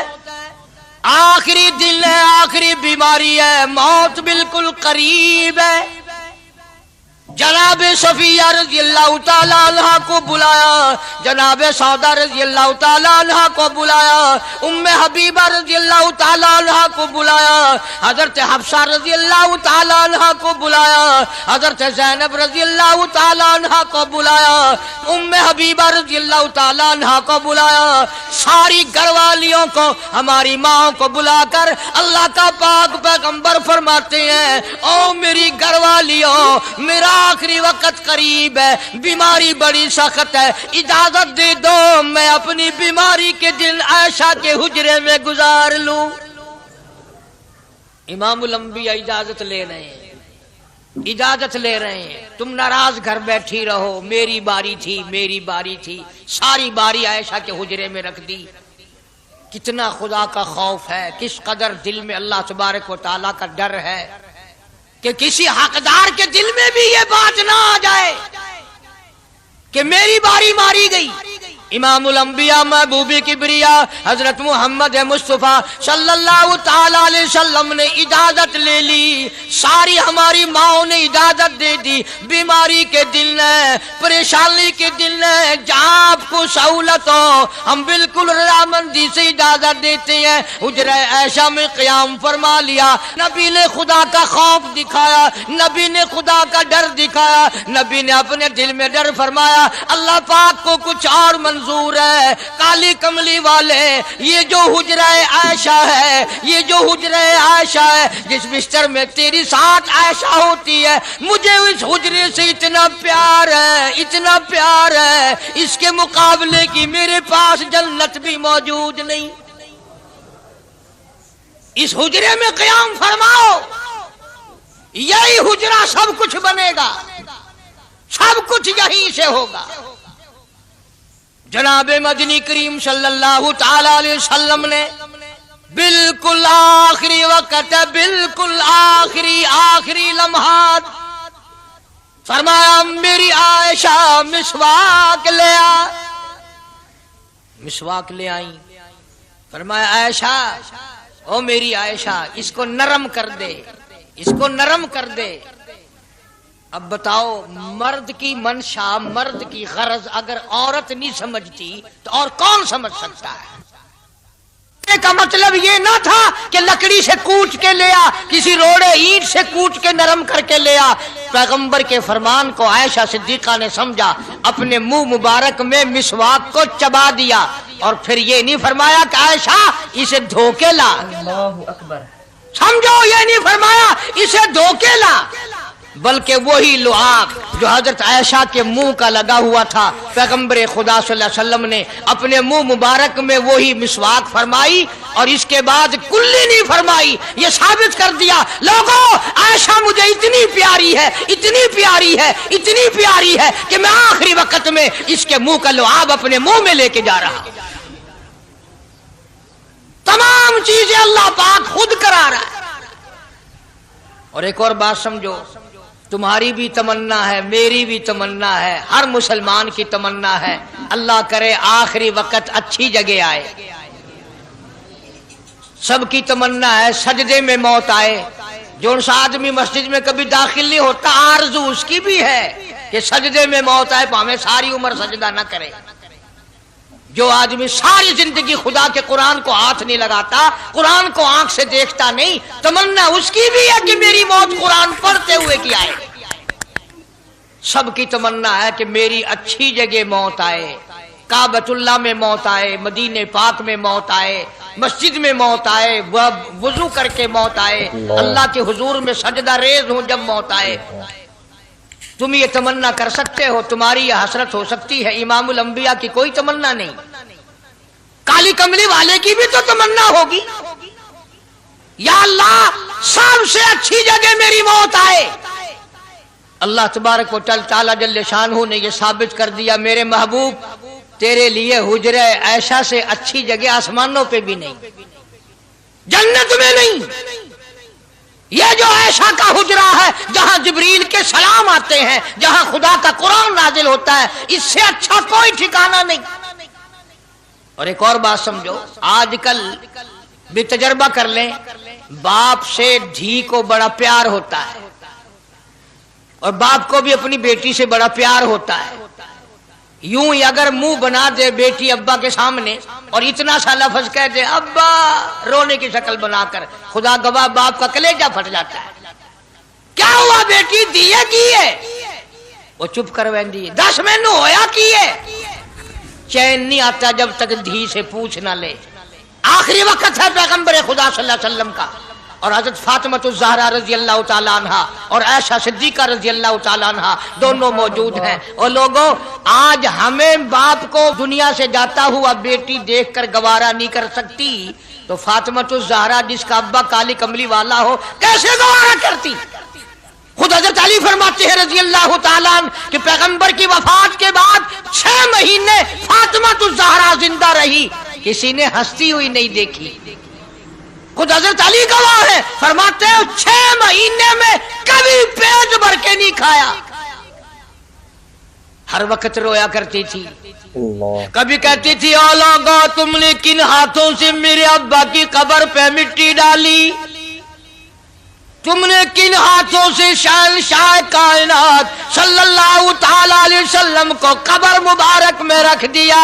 Speaker 3: آخری دن ہے, آخری بیماری ہے, موت بالکل قریب ہے. جناب صفیہ رضی اللہ تعالیٰ عنہ کو بلایا, جناب سودا رضی اللہ تعالیٰ عنہ کو بلایا, ام حبیبہ رضی اللہ تعالیٰ عنہ کو بلایا, حضرت حفصہ رضی اللہ تعالیٰ عنہ کو بلایا, حضرت زینب رضی اللہ تعالیٰ عنہ کو بلایا, ام حبیبہ رضی اللہ تعالیٰ عنہ کو بلایا. ساری گھر والیوں کو, ہماری ماں کو بلا کر اللہ کا پاک پیغمبر فرماتے ہیں, او میری گھر والیوں, میرا آخری وقت قریب ہے, بیماری بڑی سخت ہے, اجازت دے دو میں اپنی بیماری کے دن عائشہ کے حجرے میں گزار لوں. امام الانبیاء اجازت لے رہے ہیں. इजाजत ले रहे हैं, तुम नाराज घर बैठी रहो, मेरी बारी थी, मेरी बारी थी। सारी बारी आयशा के हुजरे में रख दी। कितना खुदा का खौफ है, किस कदर दिल में अल्लाह तबारक व तआला का डर है कि किसी हकदार के दिल में भी ये बात ना आ जाए कि मेरी बारी मारी गई। इमामुल अंबिया महबूबी किबरिया हजरत मोहम्मद मुस्तफा सल्लल्लाहु ताला अलैहि वसल्लम ने इजाजत ले ली। सारी हमारी माओं ने इजाजत दे दी। बीमारी के दिन ने, परेशानी के दिन ने, जहाँ आपको सहूलत हो हम बिल्कुल रजामंदी से इजाजत देते हैं। हुजरा ऐशा में क़याम फरमा लिया। नबी ने खुदा का खौफ दिखाया, नबी ने खुदा का डर दिखाया, नबी ने अपने दिल में डर फरमाया अल्लाह पाक को कुछ और मंजूर है। काली कमली वाले, ये जो हुजरा आयशा है, ये जो हुजरा आयशा है, जिस बिस्तर में तेरी साथ आयशा होती है, मुझे इस हुजरे से इतना प्यार है, इतना प्यार है, इसके मुकाबले की मेरे पास जन्नत भी मौजूद नहीं। इस हुजरे में क़याम फरमाओ, यही हुजरा सब कुछ बनेगा, सब कुछ यहीं से होगा। जनाबे मदनी करीम सल्लल्लाहु ताला अलैहि वसल्लम ने बिल्कुल आखिरी वक्त, बिल्कुल आखिरी लम्हात फरमाया मेरी आयशा मिसवाक ले आ। मिसवाक ले आई। फरमाया आयशा, ओ मेरी आयशा, इसको नरम कर दे, इसको नरम कर दे। अब बताओ, मर्द की मंशा, मर्द की गरज अगर औरत नहीं समझती तो और कौन समझ सकता है? का मतलब ये ना था कि लकड़ी से कूट के ले आ, किसी रोड़े ईंट से कूट के नरम करके ले आ। पैगंबर के फरमान को आयशा सिद्दीका ने समझा, अपने मुंह मुबारक में मिसवाक को चबा दिया और फिर ये नहीं फरमाया कि आयशा इसे धो के ला। अल्लाहु अकबर। समझो, ये नहीं फरमाया इसे धो के ला, बल्कि वही लुआब जो हजरत आयशा के मुंह का लगा हुआ था, पैगंबर खुदा सल्लल्लाहु अलैहि वसल्लम ने अपने मुंह मुबारक में वही मिसवाक फरमाई और इसके बाद कुल्ली नहीं फरमाई। ये साबित कर दिया, लोगों आयशा मुझे इतनी प्यारी है, इतनी प्यारी है, इतनी प्यारी है कि मैं आखिरी वक्त में इसके मुंह का लुआब अपने मुंह में लेके जा रहा हूं। तमाम चीजें अल्लाह पाक खुद करा रहा है। और एक और बात समझो, तुम्हारी भी तमन्ना है, मेरी भी तमन्ना है, हर मुसलमान की तमन्ना है, अल्लाह करे आखिरी वक्त अच्छी जगह आए। सबकी तमन्ना है सजदे में मौत आए। जो सा आदमी मस्जिद में कभी दाखिल नहीं होता, आरज़ू उसकी भी है कि सजदे में मौत आए, भाਵੇਂ सारी उम्र सजदा न करे। जो आदमी सारी जिंदगी खुदा के कुरान को हाथ नहीं लगाता, कुरान को आंख से देखता नहीं, तमन्ना उसकी भी है कि मेरी मौत कुरान पढ़ते हुए की आए। सबकी तमन्ना है कि मेरी अच्छी जगह मौत आए, काबतुल्लाह में मौत आए, मदीने पाक में मौत आए, मस्जिद में मौत आए, वह वुजू करके मौत आए, अल्लाह के हुजूर में सजदा रेज हूं जब मौत आए। तुम ये तमन्ना कर सकते हो, तुम्हारी यह हसरत हो सकती है। इमामुल अंबिया की कोई तमन्ना नहीं, काली कमली वाले की भी तो तमन्ना होगी, या अल्लाह सबसे अच्छी जगह मेरी मौत आए। अल्लाह तबारक व तआला जल्ले शानहू ने यह साबित कर दिया, मेरे महबूब तेरे लिए हुजरे ऐशा से अच्छी जगह आसमानों पे भी नहीं, जन्नत में नहीं। यह जो ऐशा का हुजरा है जहां जिब्रील के सलाम आते हैं, जहां खुदा का कुरान नाजिल होता है, इससे अच्छा कोई ठिकाना नहीं। और एक और बात समझो, आजकल भी तजर्बा कर लें, बाप से धी को बड़ा प्यार होता है और बाप को भी अपनी बेटी से बड़ा प्यार होता है। यूं ही अगर मुंह बना दे बेटी अब्बा के सामने और इतना सा लफ्ज कह दे अब्बा, रोने की शक्ल बनाकर, खुदा गवाह बाप का कलेजा फट जाता है। क्या हुआ बेटी, दिए की है? वो चुप करवेंदी, 10 मैनू होया की है? चैन नहीं आता जब तक धी से पूछ ना ले। आखिरी वक्त है पैगंबर खुदा सल्लल्लाहु अलैहि वसल्लम का, और हजरत फातिमातुज़ ज़हरा रज़ी अल्लाह ताला अन्हा और आयशा सिद्दीका रज़ी अल्लाह ताला अन्हा दोनों मौजूद हैं। और लोगों, आज हमें बाप को दुनिया से जाता हुआ बेटी देखकर गवारा नहीं कर सकती, तो फातिमातुज़ ज़हरा जिसका अब्बा काली कमली वाला हो कैसे गवारा करती? खुद हजरत अली फरमाते हैं रजी अल्लाह ताला अन्हु कि पैगंबर की वफात के बाद 6 महीने फातिमा तो ज़हरा जिंदा रही, किसी ने हंसती हुई नहीं देखी। खुद हजरत अली गवाह है, फरमाते हैं 6 महीने में कभी पेट भर के नहीं खाया, हर वक्त रोया करती थी। कभी कहती थी ओ लोगों, तुमने किन हाथों से मेरे अब्बा की कब्र पे मिट्टी डाली, तुमने किन हाथों से शहंशाह कायनात सल्लल्लाहु ताला अलैहि वसल्लम को कब्र मुबारक में रख दिया।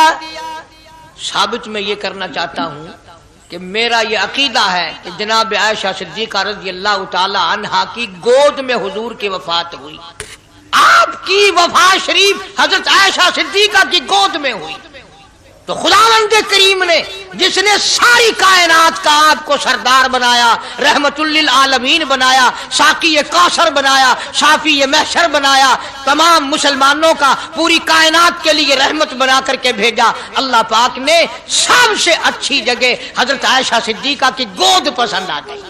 Speaker 3: साबित मैं ये करना चाहता हूं कि मेरा ये अकीदा है कि जनाब आयशा सिद्दीका रज़ी अल्लाह ताला अन्हा की गोद में हुजूर की वफात हुई। आपकी वफात शरीफ हजरत आयशा सिद्दीका की गोद में हुई। तो खुदावंद करीम ने जिसने सारी कायनात का आपको सरदार बनाया, रहमतुल लिल आलमीन बनाया, साकी कौसर बनाया, शाफी महशर बनाया, तमाम मुसलमानों का पूरी कायनात के लिए रहमत बना करके भेजा, अल्लाह पाक ने सबसे अच्छी जगह हजरत आयशा सिद्दीका की गोद पसंद आ गई।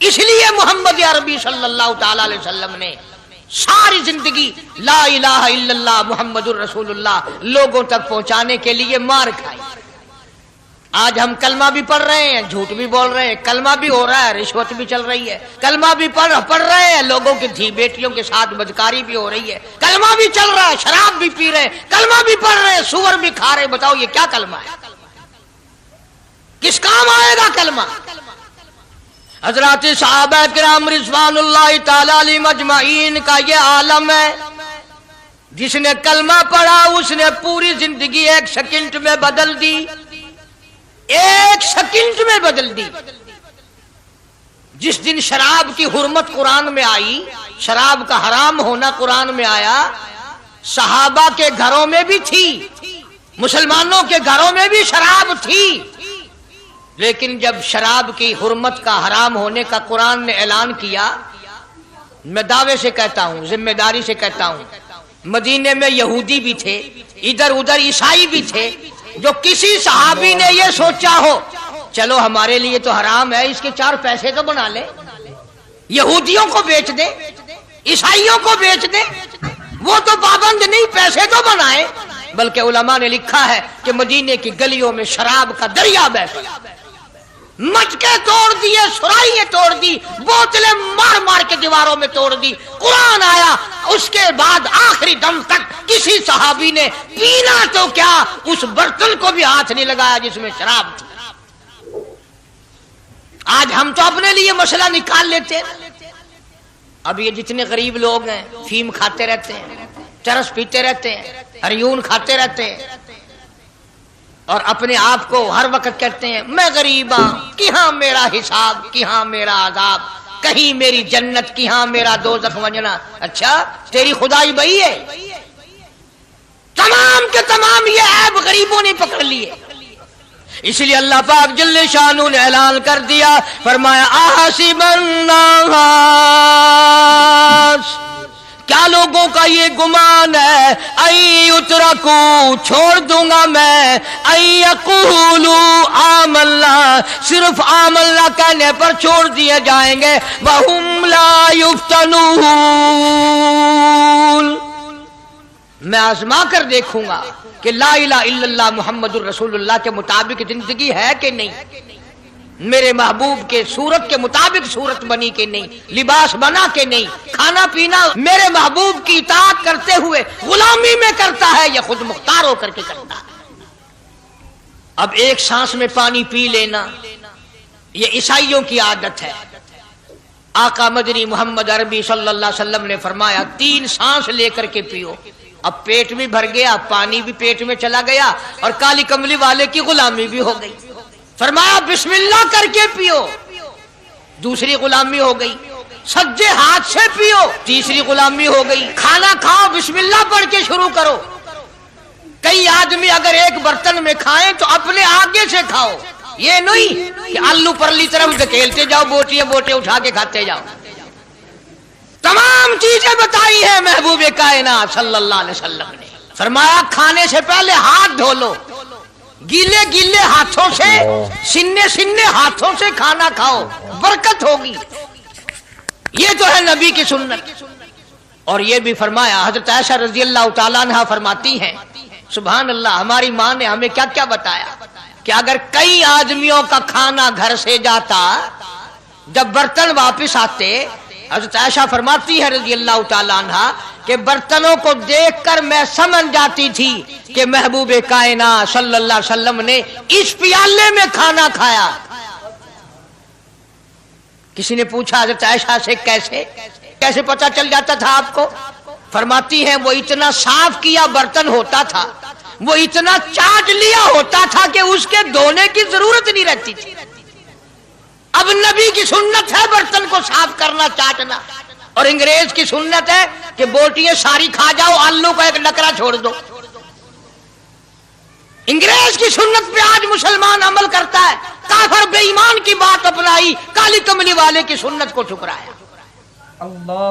Speaker 3: इसलिए मोहम्मद अरबी सल्लल्लाहु ताला अलैहि वसल्लम ने सारी जिंदगी ला इलाहा इल्लल्लाह मुहम्मदुर रसूलुल्लाह लोगों तक पहुंचाने के लिए मार खाई। आज हम कलमा भी पढ़ रहे हैं, झूठ भी बोल रहे हैं, कलमा भी हो रहा है, रिश्वत भी चल रही है, कलमा भी पढ़ रहे हैं, लोगों की धी बेटियों के साथ बदकारी भी हो रही है, कलमा भी चल रहा है, शराब भी पी रहे हैं, कलमा भी पढ़ रहे हैं, सुअर भी खा रहे हैं। बताओ ये क्या कलमा है? किस काम आएगा कलमा? हजरत सहाबा किराम रिज़वानुल्लाहि ताला अलैहिम अजमाइन का ये आलम है, जिसने कलमा पढ़ा उसने पूरी जिंदगी 1 सेकंड में बदल दी, 1 सेकंड में बदल दी। जिस दिन शराब की हुर्मत कुरान में आई, शराब का हराम होना कुरान में आया, सहाबा के घरों में भी थी, मुसलमानों के घरों में भी शराब थी, लेकिन जब शराब की हुर्मत का हराम होने का कुरान ने ऐलान किया, मैं दावे से कहता हूं, जिम्मेदारी से कहता हूं, मदीने में यहूदी भी थे, इधर उधर ईसाई भी थे, जो किसी सहाबी ने यह सोचा हो चलो हमारे लिए तो हराम है, इसके 4 पैसे तो बना ले, यहूदियों को बेच दे, ईसाइयों को बेच दे, वो तो पाबंद नहीं, पैसे तो बनाए। बल्कि उलमा ने लिखा है कि मदीने की गलियों में शराब का दरिया बह पड़ा, मटके तोड़ दिए, सुराइयां तोड़ दी, बोतलें मार मार के दीवारों में तोड़ दी। कुरान आया, उसके बाद आखिरी दम तक किसी सहाबी ने पीना तो क्या उस बर्तन को भी हाथ नहीं लगाया जिसमें शराब थी। आज हम तो अपने लिए मसला निकाल लेते हैं। अब ये जितने गरीब लोग हैं फीम खाते रहते हैं, चरस पीते रहते हैं, हरियून खाते रहते हैं और अपने आप को हर वक्त कहते हैं मैं गरीब हूं, कि हाँ मेरा हिसाब, कि हाँ मेरा आजाब, कहीं मेरी जन्नत, कि हाँ मेरा दोज़ख वंजना। अच्छा तेरी खुदाई बही है? तमाम के तमाम ये ऐब गरीबों ने पकड़ लिए। इसलिए अल्लाह पाक जल्ले शानू ने ऐलान कर दिया, फरमाया आसिबन्नास, क्या लोगों का ये गुमान है, आई उतरकू छोड़ दूंगा मैं, आई यकूलू आमल्ला सिर्फ आमल्ला कहने पर छोड़ दिए जाएंगे, वहुम ला युफ्तनून, मैं आजमा कर देखूंगा कि ला इलाहा इल्लल्लाह मुहम्मदुर रसूलुल्लाह के मुताबिक जिंदगी है कि नहीं, मेरे महबूब के सूरत के मुताबिक सूरत बनी कि नहीं, लिबास बना कि नहीं, खाना पीना मेरे महबूब की इताअत करते हुए गुलामी में करता है या खुद मुख्तार होकर के करता है। अब एक सांस में पानी पी लेना ये ईसाइयों की आदत है। आका मदनी मोहम्मद अरबी सल्लल्लाहु अलैहि वसल्लम ने फरमाया 3 सांस लेकर के पियो। अब पेट भी भर गया, पानी भी पेट में चला गया और काली कमली वाले की गुलामी भी हो गई। फरमाया बिस्मिल्लाह करके पियो, दूसरी गुलामी हो गई। सज्जे हाथ से पियो, तीसरी गुलामी हो गई। खाना खाओ बिस्मिल्लाह पढ़ के शुरू करो। कई आदमी अगर एक बर्तन में खाएं तो अपने आगे से खाओ, ये नहीं कि आलू परली तरफ धकेलते जाओ, बोटियां बोटे उठा के खाते जाओ। तमाम चीजें बताई है महबूब कायनात सल्लल्लाहु अलैहि वसल्लम ने। फरमाया खाने से पहले हाथ धो लो, गीले गीले हाथों से, सिन्ने सिन्ने हाथों से खाना खाओ, बरकत होगी। یہ تو ہے نبی کی سنت. اور یہ بھی فرمایا, حضرت عائشہ رضی اللہ تعالیٰ عنہا فرماتی ہیں, سبحان اللہ, ہماری ماں نے ہمیں کیا کیا بتایا کہ اگر کئی آدمیوں کا کھانا گھر سے جاتا, جب برتن واپس آتے, حضرت عائشہ فرماتی ہے رضی اللہ تعالیٰ عنہا کہ برتنوں کو دیکھ کر میں سمجھ جاتی تھی کہ محبوب کائنات صلی اللہ علیہ وسلم نے اس پیالے میں کھانا کھایا. کسی نے پوچھا حضرت عائشہ سے کیسے پتہ چل جاتا تھا آپ کو؟ فرماتی ہیں وہ اتنا صاف کیا برتن ہوتا تھا, وہ اتنا چاٹ لیا ہوتا تھا کہ اس کے دھونے کی ضرورت نہیں رہتی تھی. اب نبی کی سنت ہے برتن کو صاف کرنا, چاٹنا, اور انگریز کی سنت ہے کہ بوٹیاں ساری کھا جاؤ, آلو کا ایک نکرا چھوڑ دو. انگریز کی سنت پہ آج مسلمان عمل کرتا ہے, کافر بے ایمان کی بات اپنائی, کالی کملی والے کی سنت کو ٹھکرایا.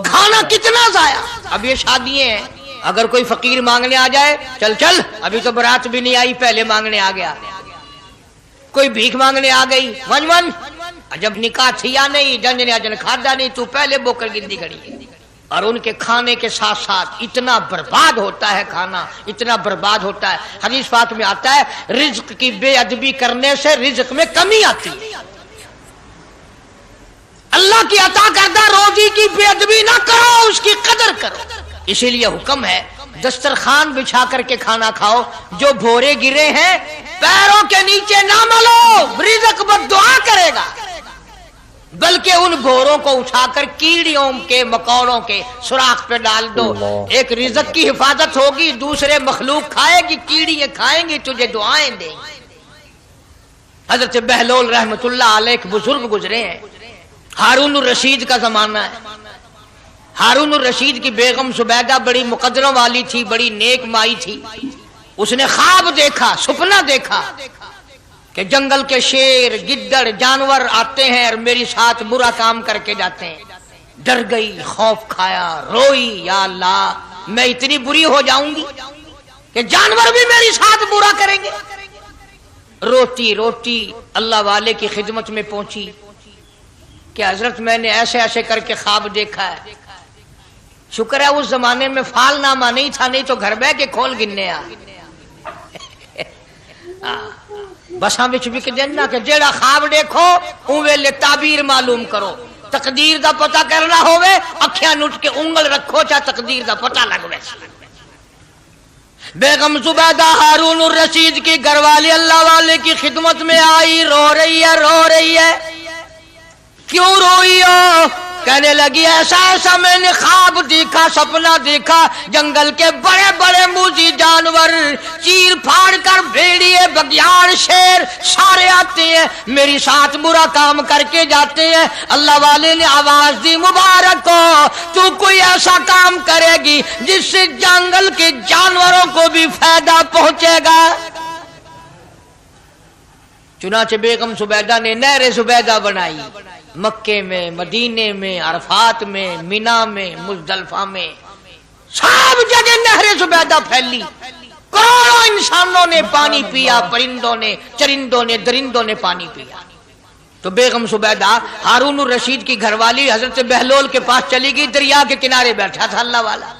Speaker 3: کھانا کتنا ضائع. اب یہ شادیاں ہیں, اگر کوئی فقیر مانگنے آ جائے, چل ابھی تو برات بھی نہیں آئی پہلے مانگنے آ گیا. کوئی بھیک مانگنے آ گئی, ون جب نکاح تھیا نہیں, جنج نے اجن کھادا نہیں, تو پہلے بوکر گندی کھڑی ہے. اور ان کے کھانے کے ساتھ ساتھ اتنا برباد ہوتا ہے کھانا, اتنا برباد ہوتا ہے. حدیث پاک میں آتا ہے رزق کی بے ادبی کرنے سے رزق میں کمی آتی ہے. اللہ کی عطا کردہ روزی کی بے ادبی نہ کرو, اس کی قدر کرو. اسی لیے حکم ہے دسترخوان بچھا کر کے کھانا کھاؤ. جو بھورے گرے ہیں پیروں کے نیچے نہ ملو, رزق بد دعا کرے گا, بلکہ ان بھوروں کو اٹھا کر کیڑیوں کے مکوڑوں کے سوراخ پہ ڈال دو. ایک رزق کی حفاظت ہوگی, دوسرے مخلوق کھائے گی, کیڑیاں کھائیں گی, تجھے دعائیں دیں گی. حضرت بہلول رحمت اللہ علیہ ایک بزرگ گزرے ہیں, ہارون الرشید کا زمانہ ہے. ہارون الرشید کی بیگم زبیدہ بڑی مقدروں والی تھی, بڑی نیک مائی تھی. اس نے خواب دیکھا, سپنا دیکھا کہ جنگل کے شیر, گدڑ, جانور آتے ہیں اور میری ساتھ برا کام کر کے جاتے ہیں. ڈر گئی, خوف کھایا, روئی, یا اللہ میں اتنی بری ہو جاؤں گی کہ جانور بھی میری ساتھ برا کریں گے. روتی اللہ والے کی خدمت میں پہنچی کہ حضرت میں نے ایسے کر کے خواب دیکھا ہے. شکر ہے اس زمانے میں فال نامہ نہیں تھا, نہیں تو گھر بہ کے کھول گننے آ. بساں وچ وک دینا کہ جیڑا خواب دیکھو اون ویلے تعبیر معلوم کرو. تقدیر دا پتہ کرنا ہوئے اکھیاں نٹ کے انگل رکھو, چا تقدیر دا پتہ لگ ویسے. بیگم زبیدہ ہارون الرشید کی گھر والی اللہ والے کی خدمت میں آئی, رو رہی ہے. کیوں روئی ہو؟ کہنے لگی ایسا میں نے خواب دیکھا, سپنا دیکھا, جنگل کے بڑے بڑے موذی جانور چیر پھاڑ کر بھیڑیے, بگیاڑ, شیر سارے آتے ہیں, میری ساتھ برا کام کر کے جاتے ہیں. اللہ والے نے آواز دی, مبارک ہو, تو کوئی ایسا کام کرے گی جس سے جنگل کے جانوروں کو بھی فائدہ پہنچے گا. چنانچہ بیگم زبیدہ نے نہر زبیدہ بنائی, مکے میں, مدینے میں, عرفات میں, مینا میں, مزدلفہ میں, سب جگہ نہر زبیدہ پھیلی. کروڑوں انسانوں نے پانی پیا, پرندوں نے, چرندوں نے, درندوں نے پانی پیا. تو بیگم زبیدہ ہارون الرشید کی گھر والی حضرت بہلول کے پاس چلی گئی, دریا کے کنارے بیٹھا تھا اللہ والا.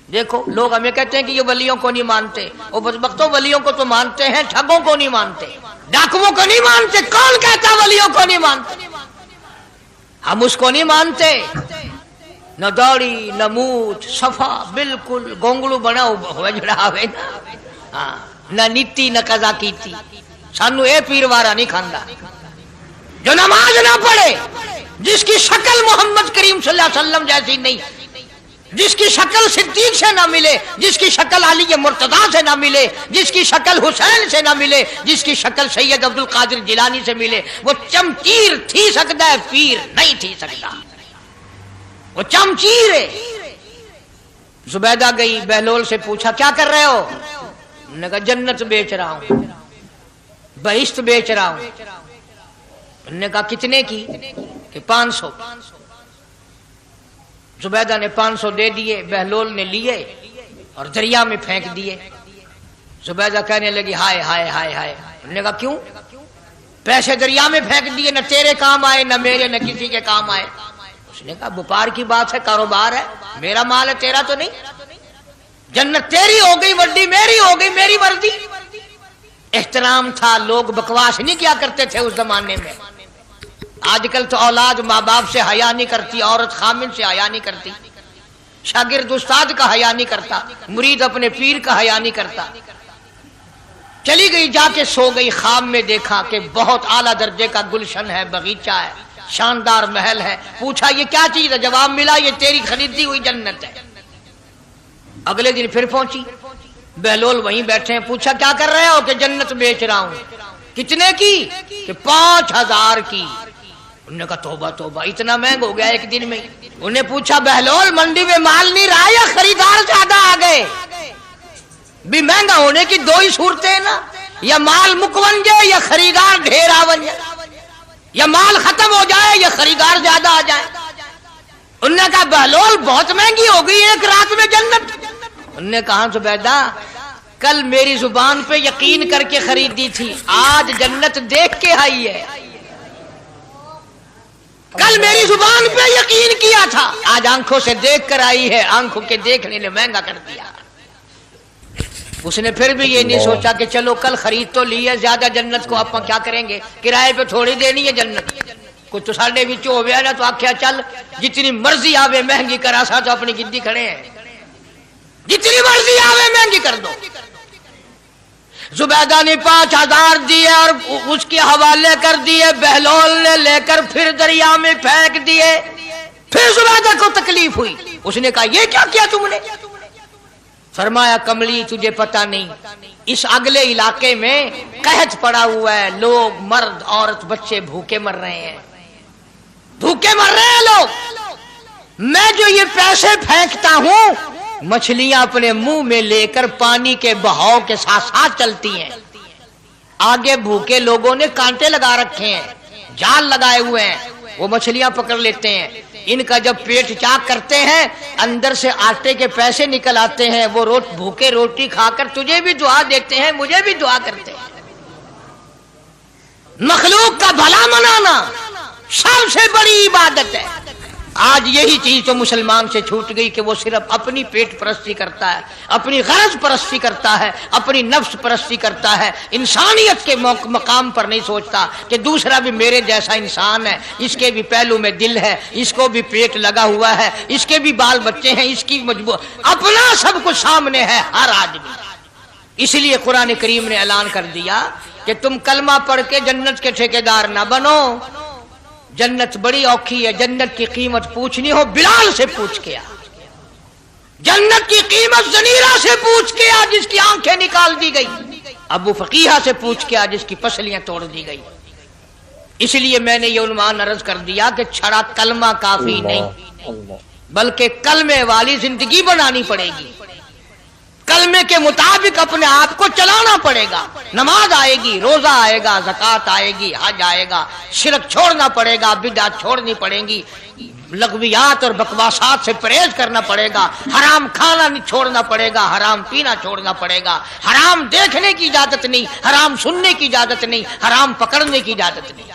Speaker 3: دیکھو لوگ ہمیں کہتے ہیں کہ یہ ولیوں کو نہیں مانتے, وہ بدبختوں ولیوں کو تو مانتے ہیں, ٹھگوں کو نہیں مانتے, ڈاکوؤں کو نہیں مانتے. کون کہتا ولیوں کو نہیں مانتے؟ ہم اس کو نہیں مانتے. نہ داڑھی نہ مونچھ, صفا بالکل گونگلو بنا ہوا جڑا ہوئے نا, نہ نیتی نہ قضا کیتی. سانو اے پیروارا نہیں کھاندا جو نماز نہ پڑھے, جس کی شکل محمد کریم صلی اللہ علیہ وسلم جیسی نہیں, جس کی شکل صدیق سے نہ ملے, جس کی شکل علی مرتضیٰ سے نہ ملے, جس کی شکل حسین سے نہ ملے, جس کی شکل سید عبد القادر جیلانی سے ملے, وہ چمچیر تھی سکتا ہے, پیر نہیں تھی سکتا. وہ چمچیر ہے. زبیدہ گئی, بہلول سے پوچھا کیا کر رہے ہو؟ انہوں نے کہا جنت بیچ رہا ہوں, بہشت بیچ رہا ہوں. انہوں نے کہا کتنے کی؟ کہ 500. زبیدہ نے 500 دے دیے, بہلول نے لیے اور دریا میں پھینک دیے. زبیدہ کہنے لگی ہائے ہائے ہائے ہائے. انہوں نے کہا کیوں؟ پیسے دریا میں پھینک دیے, نہ تیرے کام آئے, نہ میرے, نہ کسی کے کام آئے. اس نے کہا व्यापार की बात है, कारोबार है, मेरा माल है तेरा तो नहीं, जन्नत तेरी हो गई वर्दी मेरी हो गई, मेरी वर्दी। एहतराम था, लोग बकवास नहीं किया करते थे उस जमाने में। आजकल तो औलाद माँ बाप से हया नहीं करती, औरत खामिन से हया नहीं करती, शागिर्द उस्ताद का हया नहीं करता, मुरीद अपने पीर का हया नहीं करता। चली गई, जाके सो गई, ख्वाब में देखा कि बहुत आला दर्जे का गुलशन है, बगीचा है, शानदार महल है। पूछा ये क्या चीज है? जवाब मिला ये तेरी खरीदी हुई जन्नत है। अगले दिन फिर पहुंची, बहलोल वहीं बैठे हैं। पूछा क्या कर रहे हो? कि जन्नत बेच रहा हूं। कितने की? कि 5000 की। उन्होंने कहा तौबा तौबा, इतना महंगा हो गया एक दिन में। उन्हें पूछा बहलोल मंडी में माल नहीं रहा या खरीदार ज्यादा आ गए? भी महंगा होने की दो ही सूरतें हैं ना, या माल मुकवन जाए या खरीदार ढेर आवन जाए, या माल खत्म हो जाए या खरीदार ज्यादा आ जाए। उन्होंने कहा बहलोल बहुत महंगी हो गई एक रात में जन्नत। उन्होंने कहा जुबैदा कल मेरी जुबान पे यकीन करके खरीदी थी, आज जन्नत देख के आई है। कल मेरी जुबान पे यकीन किया था, आज आंखों से देख कर आई है, आंखों के देखने ने महंगा कर दिया। उसने फिर भी ये नहीं सोचा कि चलो कल खरीद तो ली है, ज्यादा जन्नत को आप क्या करेंगे, किराए पे थोड़ी देनी है जन्नत। कुछ तो साढ़े बिच हो गया ना, तो आख्या चल जितनी मर्जी आवे महंगी करा सा, तो अपनी गिद्दी खड़े हैं, जितनी मर्जी आवे महंगी कर दो। जुबैदा ने 5000 दिए और उसके हवाले कर दिए। बहलोल ने लेकर फिर दरिया में फेंक दिए। फिर जुबैदा को तकलीफ हुई, उसने कहा ये क्या किया तुमने? फरमाया कमली तुझे पता नहीं, इस अगले इलाके में कहत पड़ा हुआ है, लोग मर्द औरत बच्चे भूखे मर रहे हैं, भूखे मर रहे हैं लोग। मैं जो ये पैसे फेंकता हूं, मछलियां अपने मुंह में लेकर पानी के बहाव के साथ साथ चलती हैं। आगे भूखे लोगों ने कांटे लगा रखे हैं, जाल लगाए हुए हैं, वो मछलियां पकड़ लेते हैं। इनका जब पेट चाक करते हैं, अंदर से आटे के पैसे निकल आते हैं। वो भूखे रोटी खाकर तुझे भी दुआ देते हैं, मुझे भी दुआ करते हैं। मखलूक का भला मनाना सबसे बड़ी इबादत है। आज यही चीज तो मुसलमान से छूट गई कि वो सिर्फ अपनी पेट परस्ती करता है, अपनी गरज परस्ती करता है, अपनी नफ्स परस्ती करता है, इंसानियत के मकाम पर नहीं सोचता कि दूसरा भी मेरे जैसा इंसान है, इसके भी पहलू में दिल है, इसको भी पेट लगा हुआ है, इसके भी बाल बच्चे हैं, इसकी मजबूर, अपना सब कुछ सामने है हर आदमी। इसलिए कुरान करीम ने ऐलान कर दिया कि तुम कलमा पढ़ के जन्नत के ठेकेदार ना बनो। जन्नत बड़ी औखी है, जन्नत की कीमत पूछनी हो बिलाल से पूछ के आ, जन्नत की कीमत जनीरा से पूछ के आ जिसकी आंखें निकाल दी गई, अबू फकीहा से पूछ के आ जिसकी पसलियां तोड़ दी गई। इसलिए मैंने ये उन्वान अर्ज कर दिया कि छड़ा कलमा काफी नहीं, बल्कि कलमे वाली जिंदगी बनानी पड़ेगी। कलमे के मुताबिक अपने आप को चलाना पड़ेगा। नमाज आएगी, रोजा आएगा, ज़कात आएगी, हज आएगा, शिरक छोड़ना पड़ेगा, बिदअत छोड़नी पड़ेगी, लगवियात और बकवासात से परहेज करना पड़ेगा, हराम खाना नहीं छोड़ना पड़ेगा, हराम पीना छोड़ना पड़ेगा, हराम देखने की इजाजत नहीं, हराम सुनने की इजाजत नहीं, हराम पकड़ने की इजाजत नहीं।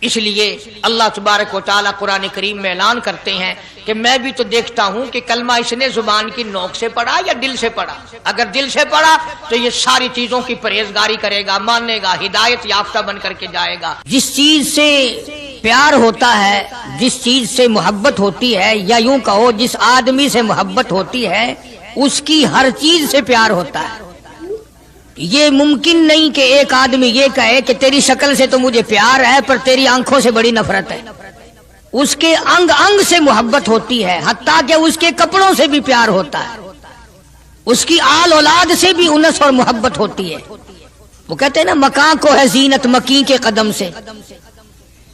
Speaker 3: इसलिए अल्लाह तबारक व तआला कुरान करीम में ऐलान करते हैं कि मैं भी तो देखता हूं कि कलमा इसने जुबान की नोक से पढ़ा या दिल से पढ़ा। अगर दिल से पढ़ा तो ये सारी चीजों की परहेजगारी करेगा, मानेगा, हिदायत याफ्ता बन करके जाएगा। जिस चीज से प्यार होता है, जिस चीज से मोहब्बत होती है, या यूं कहो जिस आदमी से मोहब्बत होती है, उसकी हर चीज से प्यार होता है। ये मुमकिन नहीं कि एक आदमी ये कहे कि तेरी शक्ल से तो मुझे प्यार है पर तेरी आंखों से बड़ी नफरत है। उसके अंग अंग से मोहब्बत होती है, हत्ता कि उसके कपड़ों से भी प्यार होता है, उसकी आल औलाद से भी उनस और मोहब्बत होती है। वो कहते हैं ना, मकान को है जीनत मकी के कदम से।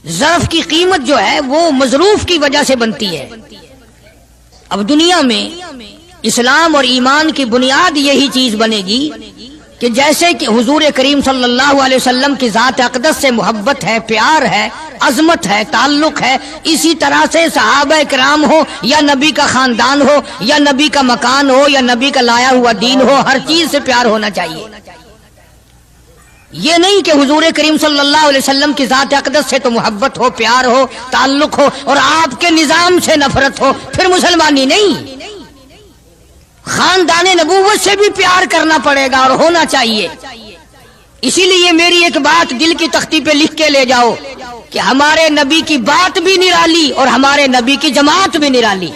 Speaker 3: ज़र्फ की कीमत जो है वो मजरूफ की वजह से बनती है। अब दुनिया में इस्लाम और ईमान की बुनियाद यही चीज बनेगी कि जैसे कि हुजूर करीम सल्लल्लाहु अलैहि वसल्लम की ज़ात अक़दस से मोहब्बत है, प्यार है, अजमत है, ताल्लुक है, इसी तरह से सहाबा किराम हो या नबी का खानदान हो या नबी का मकान हो या नबी का लाया हुआ दीन हो, हर चीज से प्यार होना चाहिए। یہ نہیں کہ حضور کریم صلی اللہ علیہ وسلم کی ذات اقدس سے تو محبت ہو، پیار ہو، تعلق ہو، اور آپ کے نظام سے نفرت ہو، پھر مسلمانی نہیں۔ خاندان نبوت سے بھی پیار کرنا پڑے گا اور ہونا چاہیے۔ اسی لیے میری ایک بات دل کی تختی پہ لکھ کے لے جاؤ کہ ہمارے نبی کی بات بھی نرالی اور ہمارے نبی کی جماعت بھی نرالی،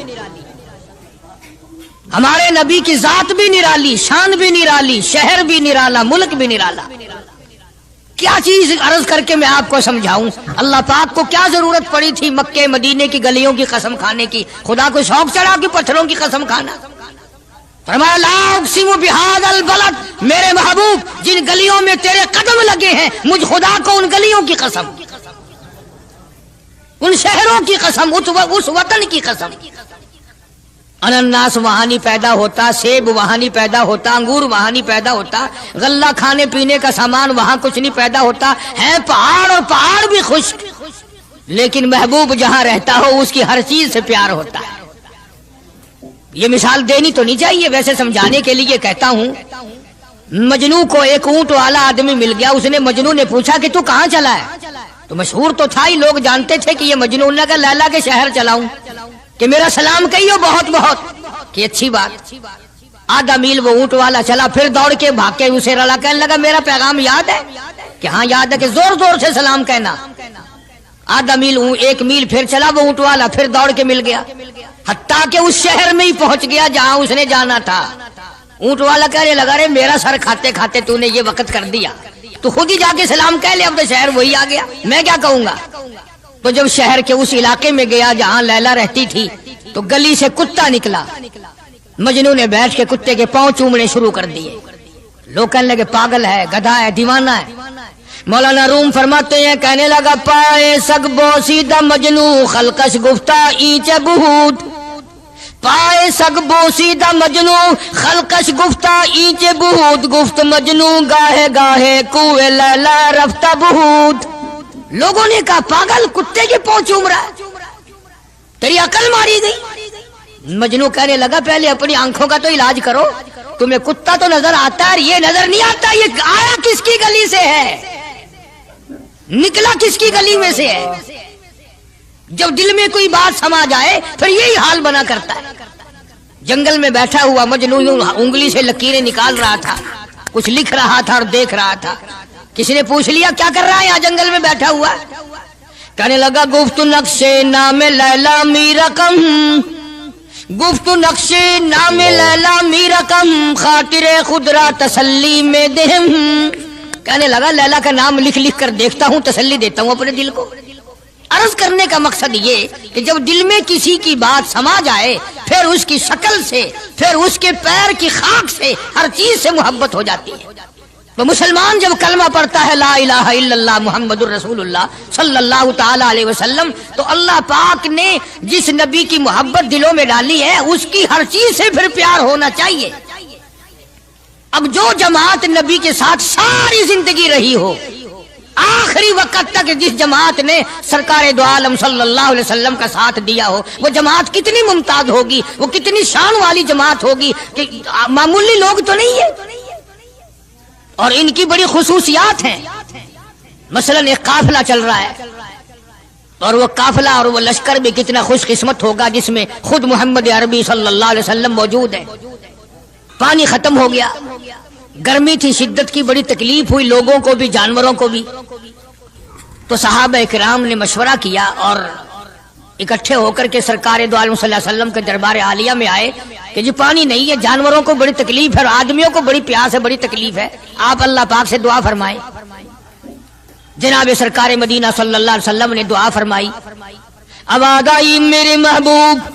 Speaker 3: ہمارے نبی کی ذات بھی نرالی، شان بھی نرالی، شہر بھی نرالا، ملک بھی نرالا۔ کیا چیز عرض کر کے میں آپ کو سمجھاؤں؟ اللہ پاک کو کیا ضرورت پڑی تھی مکے مدینے کی گلیوں کی قسم کھانے کی؟ خدا کو شوق چڑھا کہ پتھروں کی قسم کھانا؟ فرمایا لا اقسم بہذا البلد، میرے محبوب جن گلیوں میں تیرے قدم لگے ہیں، مجھ خدا کو ان گلیوں کی قسم، ان شہروں کی قسم، اس وطن کی قسم۔ انناس وہاں نہیں پیدا ہوتا، سیب وہاں نہیں پیدا ہوتا، انگور وہاں نہیں پیدا ہوتا، غلہ کھانے پینے کا سامان وہاں کچھ نہیں پیدا ہوتا، ہے پہاڑ اور پہاڑ بھی خشک، لیکن محبوب جہاں رہتا ہو اس کی ہر چیز سے پیار ہوتا ہے۔ یہ مثال دینی تو نہیں چاہیے، ویسے سمجھانے کے لیے کہتا ہوں۔ مجنو کو ایک اونٹ والا آدمی مل گیا، اس نے مجنو نے پوچھا کہ تو کہاں چلا ہے؟ تو مشہور تو تھا ہی، لوگ جانتے تھے کہ یہ مجنو نے کہا لیلا کے شہر چلاؤں کہ میرا سلام کہیو بہت بہت، کہ اچھی بات۔ آدھا میل وہ اونٹ والا چلا، پھر دوڑ کے بھاگ کے اسے رلا، کہنے لگا میرا پیغام یاد ہے؟ کہ ہاں یاد ہے، کہ زور زور سے سلام کہنا۔ آدھا میل، ایک میل پھر چلا وہ اونٹ والا، پھر دوڑ کے مل گیا، حتیٰ کہ اس شہر میں ہی پہنچ گیا جہاں اس نے جانا تھا۔ اونٹ والا کہنے لگا رے میرا سر کھاتے کھاتے تو نے یہ وقت کر دیا، تو خود ہی جا کے سلام کہہ لے، اب تو شہر وہی آ گیا، میں کیا کہوں گا؟ تو جب شہر کے اس علاقے میں گیا جہاں لیلا رہتی تھی، تو گلی سے کتا نکلا، مجنو نے بیٹھ کے کتے کے پاؤں چومنے شروع کر دیے۔ لوگ کہنے لگے پاگل ہے، گدھا ہے، دیوانہ ہے۔ مولانا روم فرماتے ہیں کہنے لگا پائے سگ بوسیدہ مجنو خلقش گفتہ اینچ بہود، پائے سگ بوسیدہ مجنو خلقش گفتہ اینچ بہود، گفت مجنو گاہے گاہے کوئے لیلا رفتہ بہود۔ لوگوں نے کہا پاگل، کتے کے پاؤں چوم رہا ہے، تیری عقل ماری گئی۔ مجنو کہنے لگا پہلے اپنی آنکھوں کا تو علاج کرو، تمہیں کتا تو نظر آتا ہے، یہ نظر نہیں آتا، یہ آیا کس کی گلی سے ہے، نکلا کس کی گلی میں سے ہے؟ جب دل میں کوئی بات سما جائے پھر یہی حال بنا کرتا ہے۔ جنگل میں بیٹھا ہوا مجنو انگلی سے لکیریں نکال رہا تھا، کچھ لکھ رہا تھا اور دیکھ رہا تھا۔ کسی نے پوچھ لیا کیا کر رہا ہے یہاں جنگل میں بیٹھا ہوا؟ کہنے لگا گفت نقش نام لیلا می رقم، گفت نقش نام لیلا می رقم، خاطر خود را تسلی میں دہم۔ کہنے لگا لیلا کا نام لکھ لکھ کر دیکھتا ہوں، تسلی دیتا ہوں اپنے دل کو۔ عرض کرنے کا مقصد یہ کہ جب دل میں کسی کی بات سما جائے پھر اس کی شکل سے، پھر اس کے پیر کی خاک سے، ہر چیز سے محبت ہو جاتی ہے۔ تو مسلمان جب کلمہ پڑھتا ہے لا الہ الا اللہ محمد الرسول اللہ صلی اللہ تعالی علیہ وسلم، تو اللہ پاک نے جس نبی کی محبت دلوں میں ڈالی ہے اس کی ہر چیز سے پھر پیار ہونا چاہیے۔ اب جو جماعت نبی کے ساتھ ساری زندگی رہی ہو، آخری وقت تک جس جماعت نے سرکار دو عالم صلی اللہ علیہ وسلم کا ساتھ دیا ہو، وہ جماعت کتنی ممتاز ہوگی، وہ کتنی شان والی جماعت ہوگی کہ معمولی لوگ تو نہیں ہے، اور ان کی بڑی خصوصیات ہیں۔ مثلا ایک قافلہ چل رہا ہے، اور وہ قافلہ اور وہ لشکر بھی کتنا خوش قسمت ہوگا جس میں خود محمد عربی صلی اللہ علیہ وسلم موجود ہے۔ پانی ختم ہو گیا، گرمی تھی، شدت کی بڑی تکلیف ہوئی لوگوں کو بھی جانوروں کو بھی، تو صحابہ کرام نے مشورہ کیا اور اکٹھے ہو کر کے سرکار دو عالم صلی اللہ علیہ وسلم کے دربار عالیہ میں آئے کہ جی پانی نہیں ہے، جانوروں کو بڑی تکلیف ہے اور آدمیوں کو بڑی پیاس ہے، بڑی تکلیف ہے، آپ اللہ پاک سے دعا فرمائیں۔ جناب سرکار مدینہ صلی اللہ علیہ وسلم نے دعا فرمائی۔ آواز آئی میرے محبوب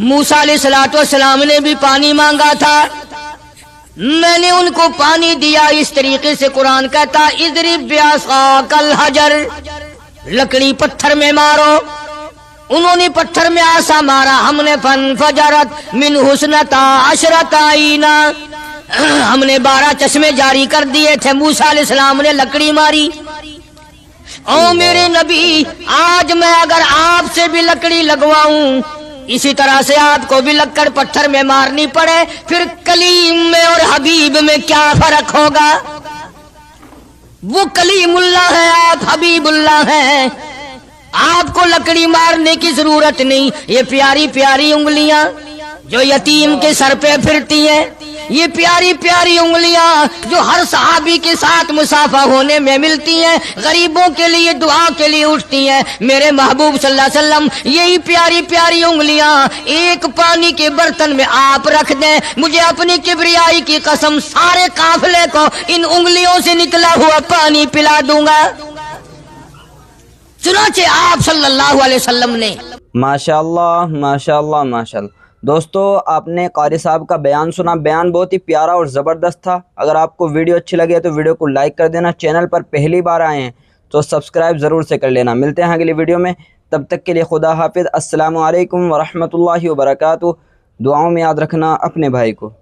Speaker 3: موسیٰ علیہ السلام نے بھی پانی مانگا تھا، میں نے ان کو پانی دیا۔ اس طریقے سے قرآن کہتا اضرب بعصاک الحجر، لکڑی پتھر میں مارو، انہوں نے پتھر میں آسا مارا، ہم نے فانفجرت من حسنتا عشرت عینا، ہم نے 12 چشمے جاری کر دیے تھے۔ موسیٰ علیہ السلام نے لکڑی ماری۔ او میرے نبی، آج میں اگر آپ سے بھی لکڑی لگواؤں، اسی طرح سے آپ کو بھی لکڑ پتھر میں مارنی پڑے، پھر کلیم میں اور حبیب میں کیا فرق ہوگا؟
Speaker 1: वो कलीमुल्लाह है, आप हबीबुल्लाह हैं। आपको लकड़ी मारने की जरूरत नहीं। ये प्यारी प्यारी उंगलियां जो यतीम के सर पे फिरती हैं, ये प्यारी प्यारी उंगलियां जो हर सहाबी के साथ मुसाफा होने में मिलती हैं, गरीबों के लिए दुआ के लिए उठती हैं, मेरे महबूब सल्लल्लाहु अलैहि वसल्लम यही प्यारी प्यारी उंगलियां एक पानी के बर्तन में आप रख दें, मुझे अपनी किबरियाई की कसम सारे काफिले को इन उंगलियों से निकला हुआ पानी पिला दूंगा। चुनाचे आप सल्लल्लाहु अलैहि वसल्लम ने।
Speaker 2: माशाअल्लाह माशाअल्लाह माशाअल्लाह। दोस्तों आपने कारी साहब का बयान सुना, बयान बहुत ही प्यारा और ज़बरदस्त था। अगर आपको वीडियो अच्छी लगे तो वीडियो को लाइक कर देना, चैनल पर पहली बार आए हैं तो सब्सक्राइब ज़रूर से कर लेना। मिलते हैं अगली वीडियो में, तब तक के लिए खुदा हाफिज़। अस्सलामु अलैकुम वरहमतुल्लाहि वबरकातुहू। दुआओं में याद रखना अपने भाई को।